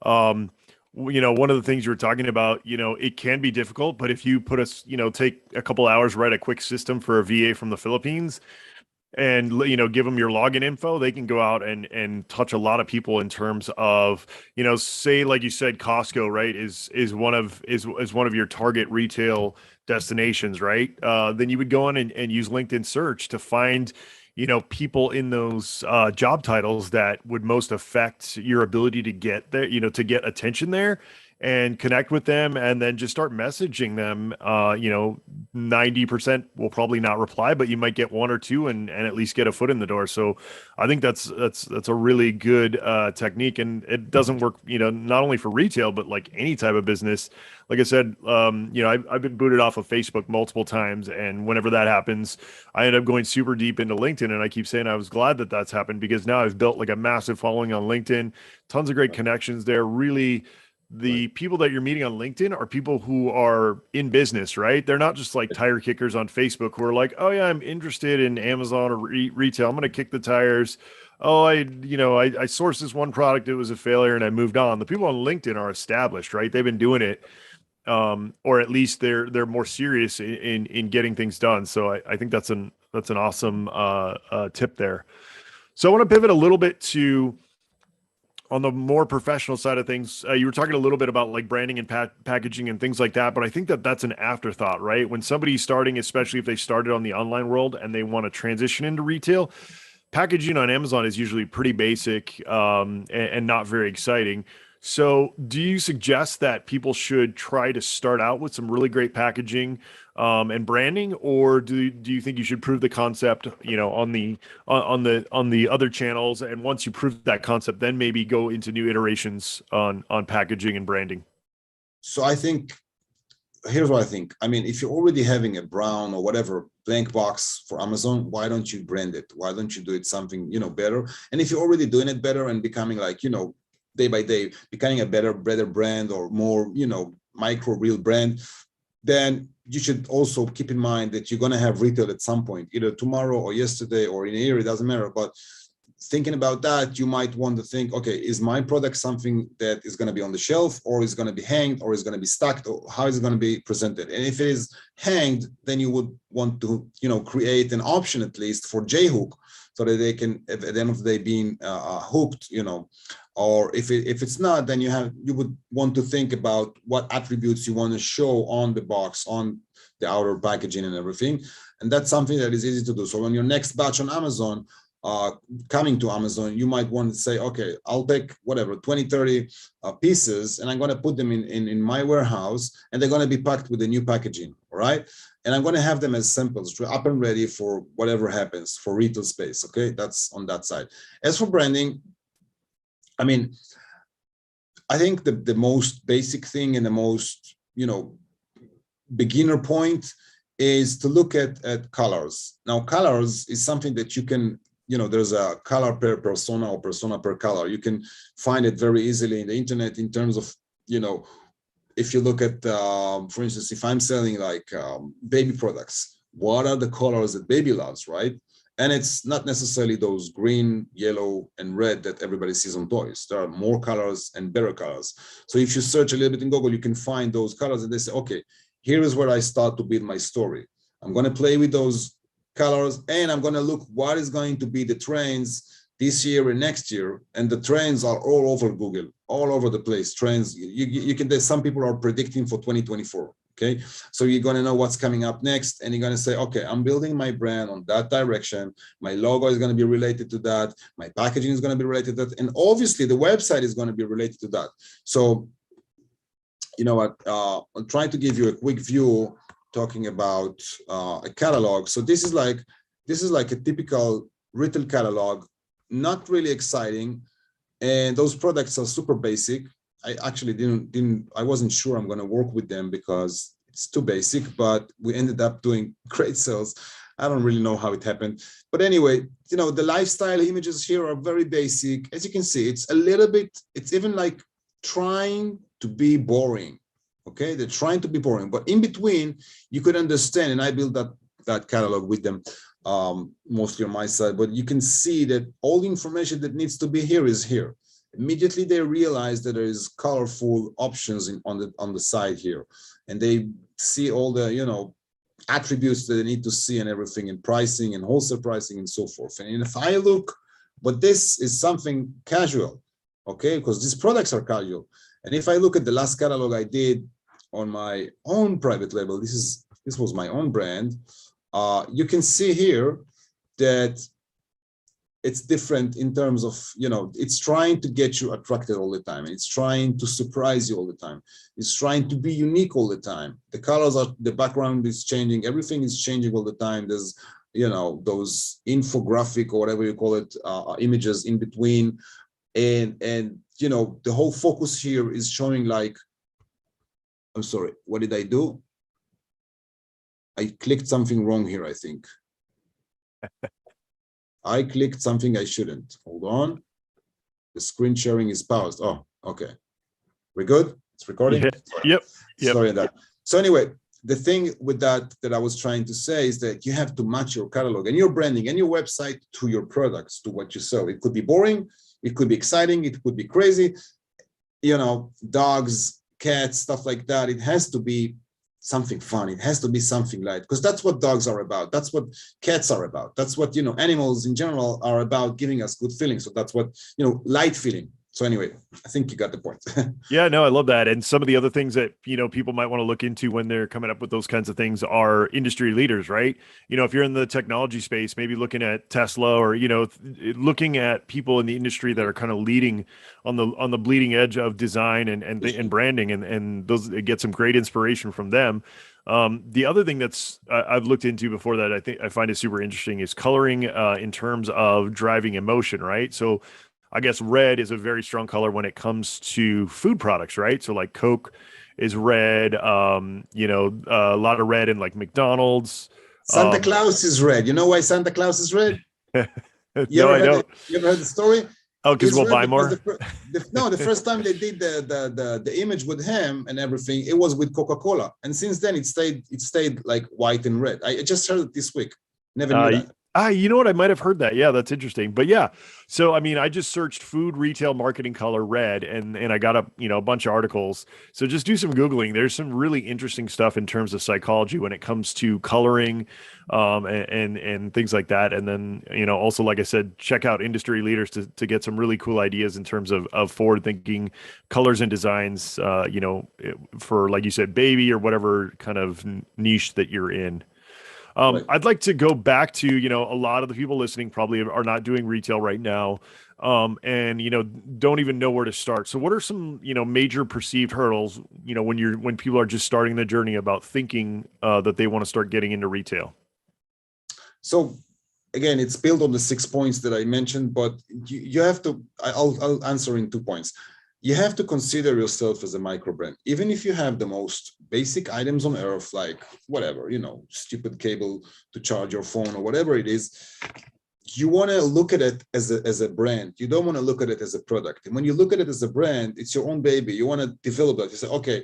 One of the things you were talking about, it can be difficult, but if you put us, take a couple hours, write a quick system for a VA from the Philippines, and give them your login info, they can go out and touch a lot of people in terms of, say, like you said, Costco, right, is one of your target retail destinations, right? Then you would go on and use LinkedIn search to find people in those job titles that would most affect your ability to get there, to get attention there, and connect with them, and then just start messaging them. 90% will probably not reply, but you might get one or two and at least get a foot in the door. So I think that's a really good technique, and it doesn't work, not only for retail, but like any type of business. Like I said, I've been booted off of Facebook multiple times, and whenever that happens, I end up going super deep into LinkedIn. And I keep saying I was glad that that's happened, because now I've built like a massive following on LinkedIn, tons of great connections there. Really, the people that you're meeting on LinkedIn are people who are in business, right? They're not just like tire kickers on Facebook who are like, oh yeah, I'm interested in Amazon or retail, I'm going to kick the tires. Oh, I sourced this one product, it was a failure, and I moved on. The people on LinkedIn are established, right? They've been doing it, or at least they're more serious in getting things done. So I think that's an awesome tip there. So I want to pivot a little bit to, on the more professional side of things. You were talking a little bit about like branding and packaging and things like that, but I think that that's an afterthought, right? When somebody's starting, especially if they started on the online world and they want to transition into retail, packaging on Amazon is usually pretty basic, and not very exciting. So do you suggest that people should try to start out with some really great packaging, and branding, or do you think you should prove the concept, on the other channels, and once you prove that concept, then maybe go into new iterations on packaging and branding? So I think, here's what I think. I mean, if you're already having a brown or whatever blank box for Amazon, why don't you brand it? Why don't you do it something, better? And if you're already doing it better and becoming like, day by day, becoming a better brand, or more, micro real brand, then you should also keep in mind that you're going to have retail at some point, either tomorrow or yesterday or in a year, it doesn't matter. But thinking about that, you might want to think, okay, is my product something that is going to be on the shelf, or is going to be hanged, or is going to be stacked, or how is it going to be presented? And if it is hanged, then you would want to, create an option at least for JHook, so that they can, at the end of the day, being hooked, or if it's not, then you would want to think about what attributes you want to show on the box, on the outer packaging and everything. And that's something that is easy to do. So on your next batch on Amazon, coming to Amazon, you might want to say, okay, I'll take whatever 20, 30 pieces, and I'm going to put them in my warehouse, and they're going to be packed with the new packaging, all right? And I'm going to have them as samples, up and ready for whatever happens for retail space. Okay, that's on that side. As for branding, I mean, I think the most basic thing and the most, beginner point is to look at colors. Now, colors is something that you can, there's a color per persona or persona per color. You can find it very easily in the internet in terms of, if you look at, for instance, if I'm selling like baby products, what are the colors that baby loves, right? And it's not necessarily those green, yellow, and red that everybody sees on toys. There are more colors and better colors. So if you search a little bit in Google, you can find those colors, and they say, okay, here is where I start to build my story. I'm going to play with those colors, and I'm going to look what is going to be the trends this year and next year. And the trends are all over Google, all over the place. Trends, you can, some people are predicting for 2024. Okay, so you're going to know what's coming up next, and you're going to say, okay, I'm building my brand on that direction. My logo is going to be related to that. My packaging is going to be related to that. And obviously the website is going to be related to that. So, you know what, I'm trying to give you a quick view talking about a catalog. So this is like a typical retail catalog, not really exciting. And those products are super basic. I actually I wasn't sure I'm going to work with them because it's too basic, but we ended up doing great sales. I don't really know how it happened. But anyway, you know, the lifestyle images here are very basic. As you can see, it's a little bit, it's even like trying to be boring. Okay, they're trying to be boring, but in between, you could understand, and I built that catalog with them, mostly on my side, but you can see that all the information that needs to be here is here. Immediately they realize that there is colorful options on the side here, and they see all the, you know, attributes that they need to see and everything, in pricing and wholesale pricing and so forth. And if I look, but this is something casual, okay, because these products are casual. And if I look at the last catalog I did on my own private label, this was my own brand, you can see here that it's different in terms of, you know, it's trying to get you attracted all the time. It's trying to surprise you all the time. It's trying to be unique all the time. The colors are, the background is changing. Everything is changing all the time. There's, you know, those infographic or whatever you call it, images in between. And, you know, the whole focus here is showing like, I'm sorry, what did I do? I clicked something wrong here, I think. I clicked something I shouldn't. Hold on. The screen sharing is paused. Oh, okay. We're good? It's recording? Yeah. Yep. Sorry about that. So anyway, the thing with that I was trying to say is that you have to match your catalog and your branding and your website to your products, to what you sell. It could be boring. It could be exciting. It could be crazy. You know, dogs, cats, stuff like that. It has to be something fun. It has to be something light, because that's what dogs are about. That's what cats are about. That's what, you know, animals in general are about, giving us good feelings. So that's what, you know, light feeling. So anyway, I think you got the point. Yeah, no, I love that. And some of the other things that, you know, people might want to look into when they're coming up with those kinds of things are industry leaders, right? You know, if you're in the technology space, maybe looking at Tesla, or, you know, looking at people in the industry that are kind of leading on the bleeding edge of design and branding, and those, get some great inspiration from them. The other thing that's I've looked into before that I find is super interesting is coloring in terms of driving emotion, right? So I guess red is a very strong color when it comes to food products, right? So like Coke is red, you know, a lot of red in like McDonald's. Santa Claus is red. You know why Santa Claus is red? No, I don't. You ever heard the story? Oh, because we'll buy more? The first time they did the image with him and everything, it was with Coca-Cola. And since then it stayed like white and red. I just heard it this week. Never knew that. You know what? I might have heard that. Yeah, that's interesting. But yeah, so I mean, I just searched food retail marketing color red, and I got a bunch of articles. So just do some Googling. There's some really interesting stuff in terms of psychology when it comes to coloring, and things like that. And then, you know, also, like I said, check out industry leaders to get some really cool ideas in terms of forward thinking colors and designs, you know, for, like you said, baby or whatever kind of niche that you're in. Right. I'd like to go back to, you know, a lot of the people listening probably are not doing retail right now, and, you know, don't even know where to start. So what are some, you know, major perceived hurdles, you know, when people are just starting the journey about thinking that they want to start getting into retail? So again, it's built on the 6 points that I mentioned, but you have to, I'll answer in 2 points. You have to consider yourself as a micro brand, even if you have the most basic items on earth, like whatever, you know, stupid cable to charge your phone or whatever it is. You want to look at it as a brand. You don't want to look at it as a product. And when you look at it as a brand, it's your own baby. You want to develop that. You say, okay,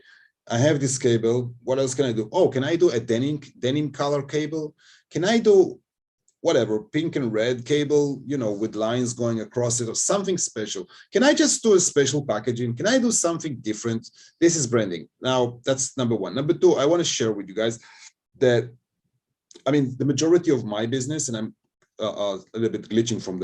I have this cable. What else can I do? Oh, can I do a denim color cable? Can I do whatever, pink and red cable, you know, with lines going across it, or something special? Can I just do a special packaging? Can I do something different? This is branding. Now, that's number one. Number two, I want to share with you guys that, I mean, the majority of my business, and I'm a little bit glitching from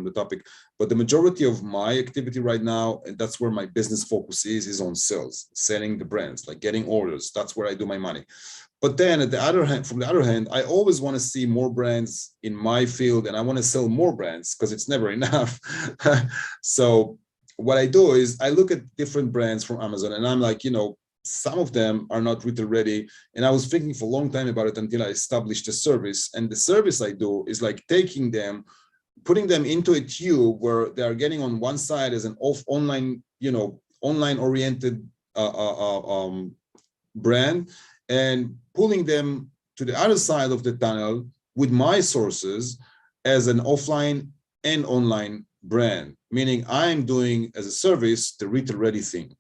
the topic, but the majority of my activity right now, and that's where my business focus is on sales, selling the brands, like getting orders. That's where I do my money. But then from the other hand, I always want to see more brands in my field, and I want to sell more brands because it's never enough. So what I do is I look at different brands from Amazon, and I'm like, you know, some of them are not retail ready. And I was thinking for a long time about it until I established a service. And the service I do is like taking them, putting them into a tube where they are getting on one side as an online, you know, online oriented brand, and pulling them to the other side of the tunnel with my sources as an offline and online brand, meaning I'm doing as a service the retail ready thing.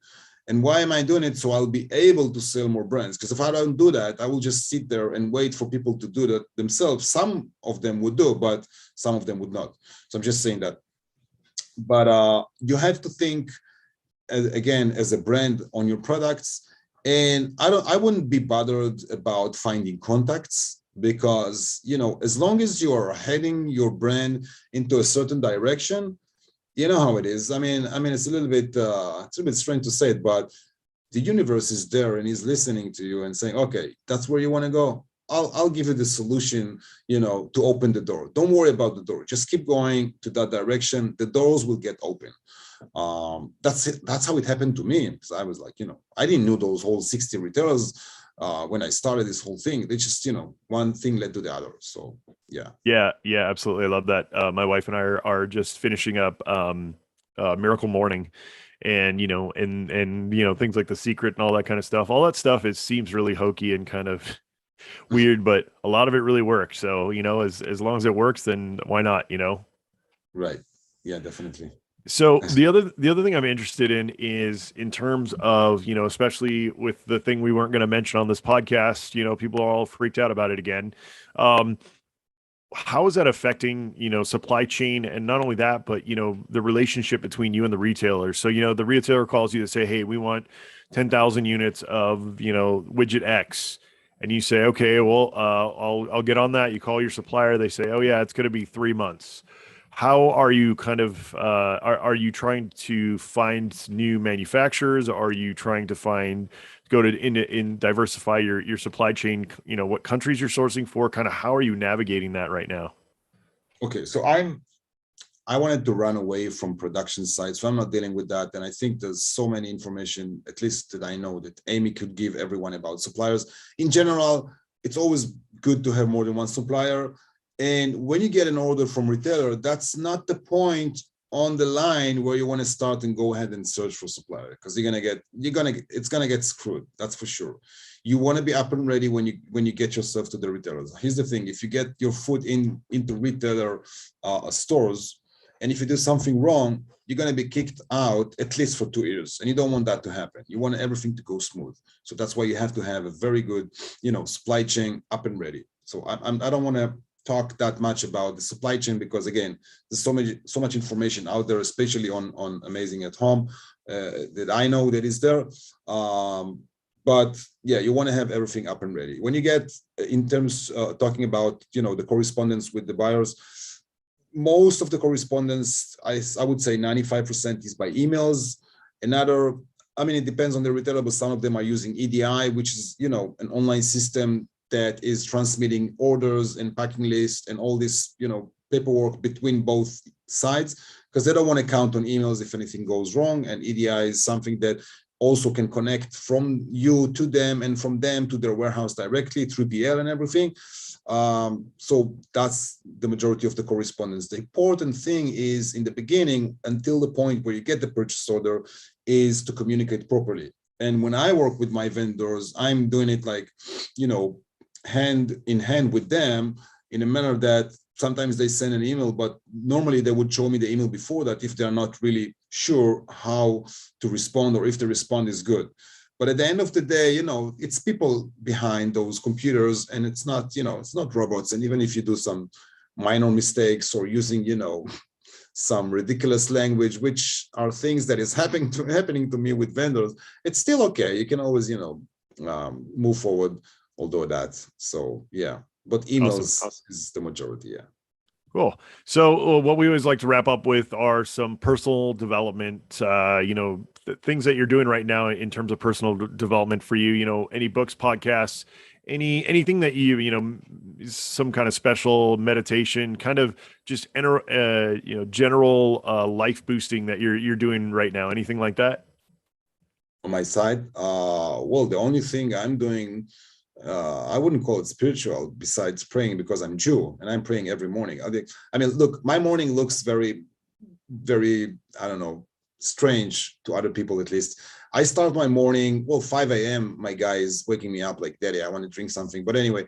And why am I doing it? So I'll be able to sell more brands. Because if I don't do that, I will just sit there and wait for people to do that themselves. Some of them would do, but some of them would not. So I'm just saying that. But you have to think, again, as a brand on your products. And I wouldn't be bothered about finding contacts, because, you know, as long as you are heading your brand into a certain direction, you know how it is. I mean, it's a little bit strange to say it, but the universe is there and is listening to you and saying, okay, that's where you want to go. I'll give you the solution, you know, to open the door. Don't worry about the door. Just keep going to that direction. The doors will get open. That's it. That's how it happened to me. Because I was like, you know, I didn't know those whole 60 retailers when I started this whole thing. They just, you know, one thing led to the other. So yeah, absolutely. I love that. My wife and I are just finishing up Miracle Morning, and you know, and you know, things like The Secret and all that kind of stuff. All that stuff seems really hokey and kind of weird, but a lot of it really works. So, you know, as long as it works, then why not, you know? Right. Yeah, definitely. So the other thing I'm interested in is in terms of, you know, especially with the thing we weren't going to mention on this podcast, you know, people are all freaked out about it again. How is that affecting, you know, supply chain? And not only that, but, you know, the relationship between you and the retailer. So, you know, the retailer calls you to say, hey, we want 10,000 units of, you know, widget X. And you say, okay, well, I'll get on that. You call your supplier. They say, oh yeah, it's going to be 3 months. How are you kind of, are you trying to find new manufacturers? Are you trying to go to diversify your supply chain, you know, what countries you're sourcing for? Kind of how are you navigating that right now? Okay, so I wanted to run away from production sites, so I'm not dealing with that. And I think there's so many information, at least that I know, that Amy could give everyone about suppliers. In general, it's always good to have more than one supplier. And when you get an order from retailer, that's not the point on the line where you want to start and go ahead and search for supplier, because it's gonna get screwed. That's for sure. You want to be up and ready when you get yourself to the retailers. Here's the thing: if you get your foot into retailer stores, and if you do something wrong, you're going to be kicked out at least for 2 years. And you don't want that to happen. You want everything to go smooth. So that's why you have to have a very good, you know, supply chain up and ready. So I don't want to talk that much about the supply chain, because again, there's so much information out there, especially on Amazing at Home, that I know that is there. But yeah, you want to have everything up and ready. When you get in terms talking about, you know, the correspondence with the buyers, most of the correspondence, I would say 95% is by emails. Another, I mean, it depends on the retailer, but some of them are using EDI, which is, you know, an online system that is transmitting orders and packing lists and all this, you know, paperwork between both sides, because they don't want to count on emails if anything goes wrong. And EDI is something that also can connect from you to them and from them to their warehouse directly through PL and everything. So that's the majority of the correspondence. The important thing is in the beginning, until the point where you get the purchase order, is to communicate properly. And when I work with my vendors, I'm doing it like, you know, hand in hand with them in a manner that sometimes they send an email, but normally they would show me the email before that if they're not really sure how to respond or if the response is good. But at the end of the day, you know, it's people behind those computers, and it's not, you know, it's not robots. And even if you do some minor mistakes or using, you know, some ridiculous language, which are things that is happening to me with vendors, it's still okay. You can always, you know, move forward, although that. So yeah, but emails Awesome. is the majority. Yeah. Cool. So what we always like to wrap up with are some personal development, you know, things that you're doing right now in terms of personal development for you, you know, any books, podcasts, anything that you know, some kind of special meditation, kind of just enter, you know, general life boosting that you're doing right now, anything like that? On my side, well, the only thing I'm doing, I wouldn't call it spiritual besides praying, because I'm Jew and I'm praying every morning. I mean, look, my morning looks very, very, I don't know, strange to other people, at least. I start my morning, well, 5 a.m. My guy is waking me up like, Daddy, I want to drink something. But anyway,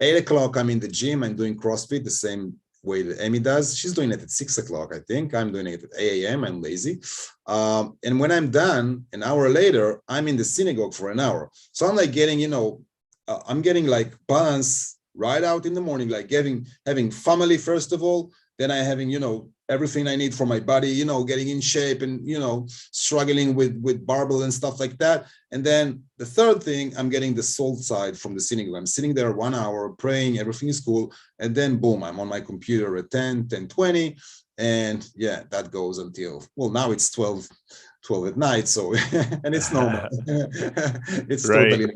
8 o'clock, I'm in the gym. I'm doing CrossFit the same way that Amy does. She's doing it at 6 o'clock, I think. I'm doing it at 8 a.m. I'm lazy. And when I'm done, an hour later, I'm in the synagogue for an hour. So I'm like getting, I'm getting like balance right out in the morning, like having family, first of all, then I having, everything I need for my body, getting in shape and, struggling with barbell and stuff like that. And then the third thing, I'm getting the soul side from the synagogue. I'm sitting there 1 hour praying, everything is cool. And then boom, I'm on my computer at 10:20. And yeah, that goes until, well, now it's 12 at night. So, and it's normal. It's right. totally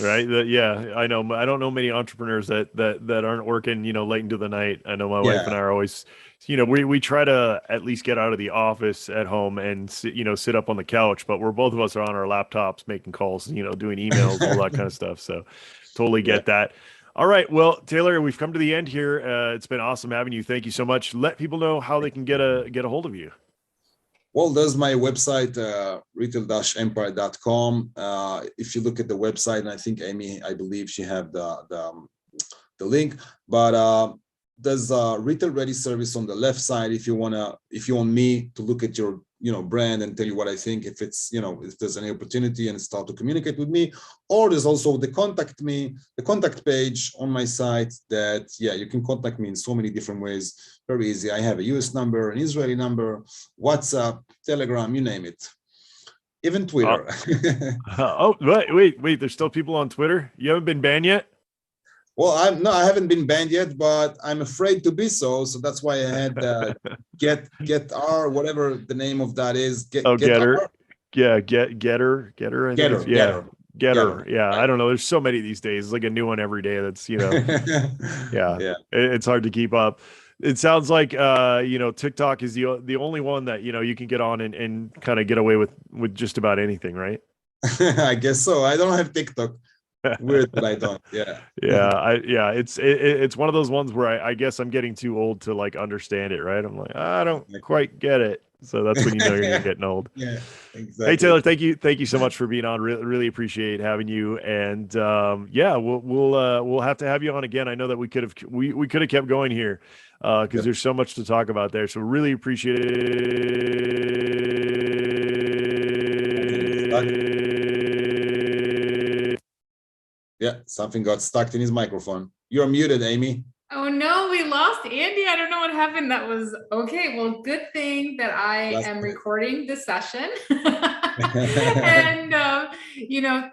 right. Yeah, I know. I don't know many entrepreneurs that aren't working, late into the night. I know my wife and I are always, we try to at least get out of the office at home and sit up on the couch, but both of us are on our laptops making calls, doing emails, all that kind of stuff. So totally get that. All right. Well, Taylor, we've come to the end here. It's been awesome having you. Thank you so much. Let people know how they can get a hold of you. Well, there's my website, retail-empire.com. If you look at the website, and I think Amy, I believe she have the link, but there's a retail ready service on the left side. If you want me to look at your brand and tell you what I think, if it's if there's any opportunity and start to communicate with me, or there's also the contact page on my site that you can contact me in so many different ways. Very easy. I have a US number, an Israeli number, WhatsApp, Telegram, you name it, even Twitter. Wait, there's still people on Twitter? You haven't been banned yet? Well, I haven't been banned yet, but I'm afraid to be so. So that's why I had get R, whatever the name of that is. Getter. R? Yeah, Getter. Getter. Yeah. Right. I don't know. There's so many these days. It's like a new one every day. That's it's hard to keep up. It sounds like TikTok is the only one that you can get on and kind of get away with just about anything, right? I guess so. I don't have TikTok. Weird, but I don't. It's one of those ones where I guess I'm getting too old to like understand it, right? I'm like, I don't quite get it. So that's when you're getting old. Yeah, exactly. Hey Taylor, thank you so much for being on. Really appreciate having you. And we'll have to have you on again. I know that we could have kept going here because there's so much to talk about there. So really appreciate it. Yeah, something got stuck in his microphone. You're muted, Amy. Oh no, we lost Andy. I don't know what happened. That was okay. Well, good thing that I am recording this session. And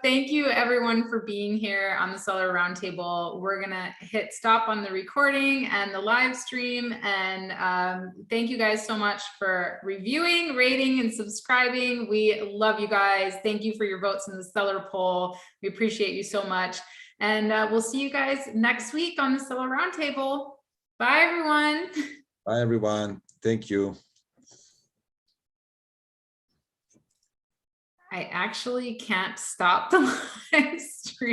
thank you everyone for being here on the Seller Roundtable. We're gonna hit stop on the recording and the live stream. And thank you guys so much for reviewing, rating, and subscribing. We love you guys. Thank you for your votes in the seller poll. We appreciate you so much. And we'll see you guys next week on the Seller Roundtable. Bye, everyone. Bye, everyone. Thank you. I actually can't stop the live stream.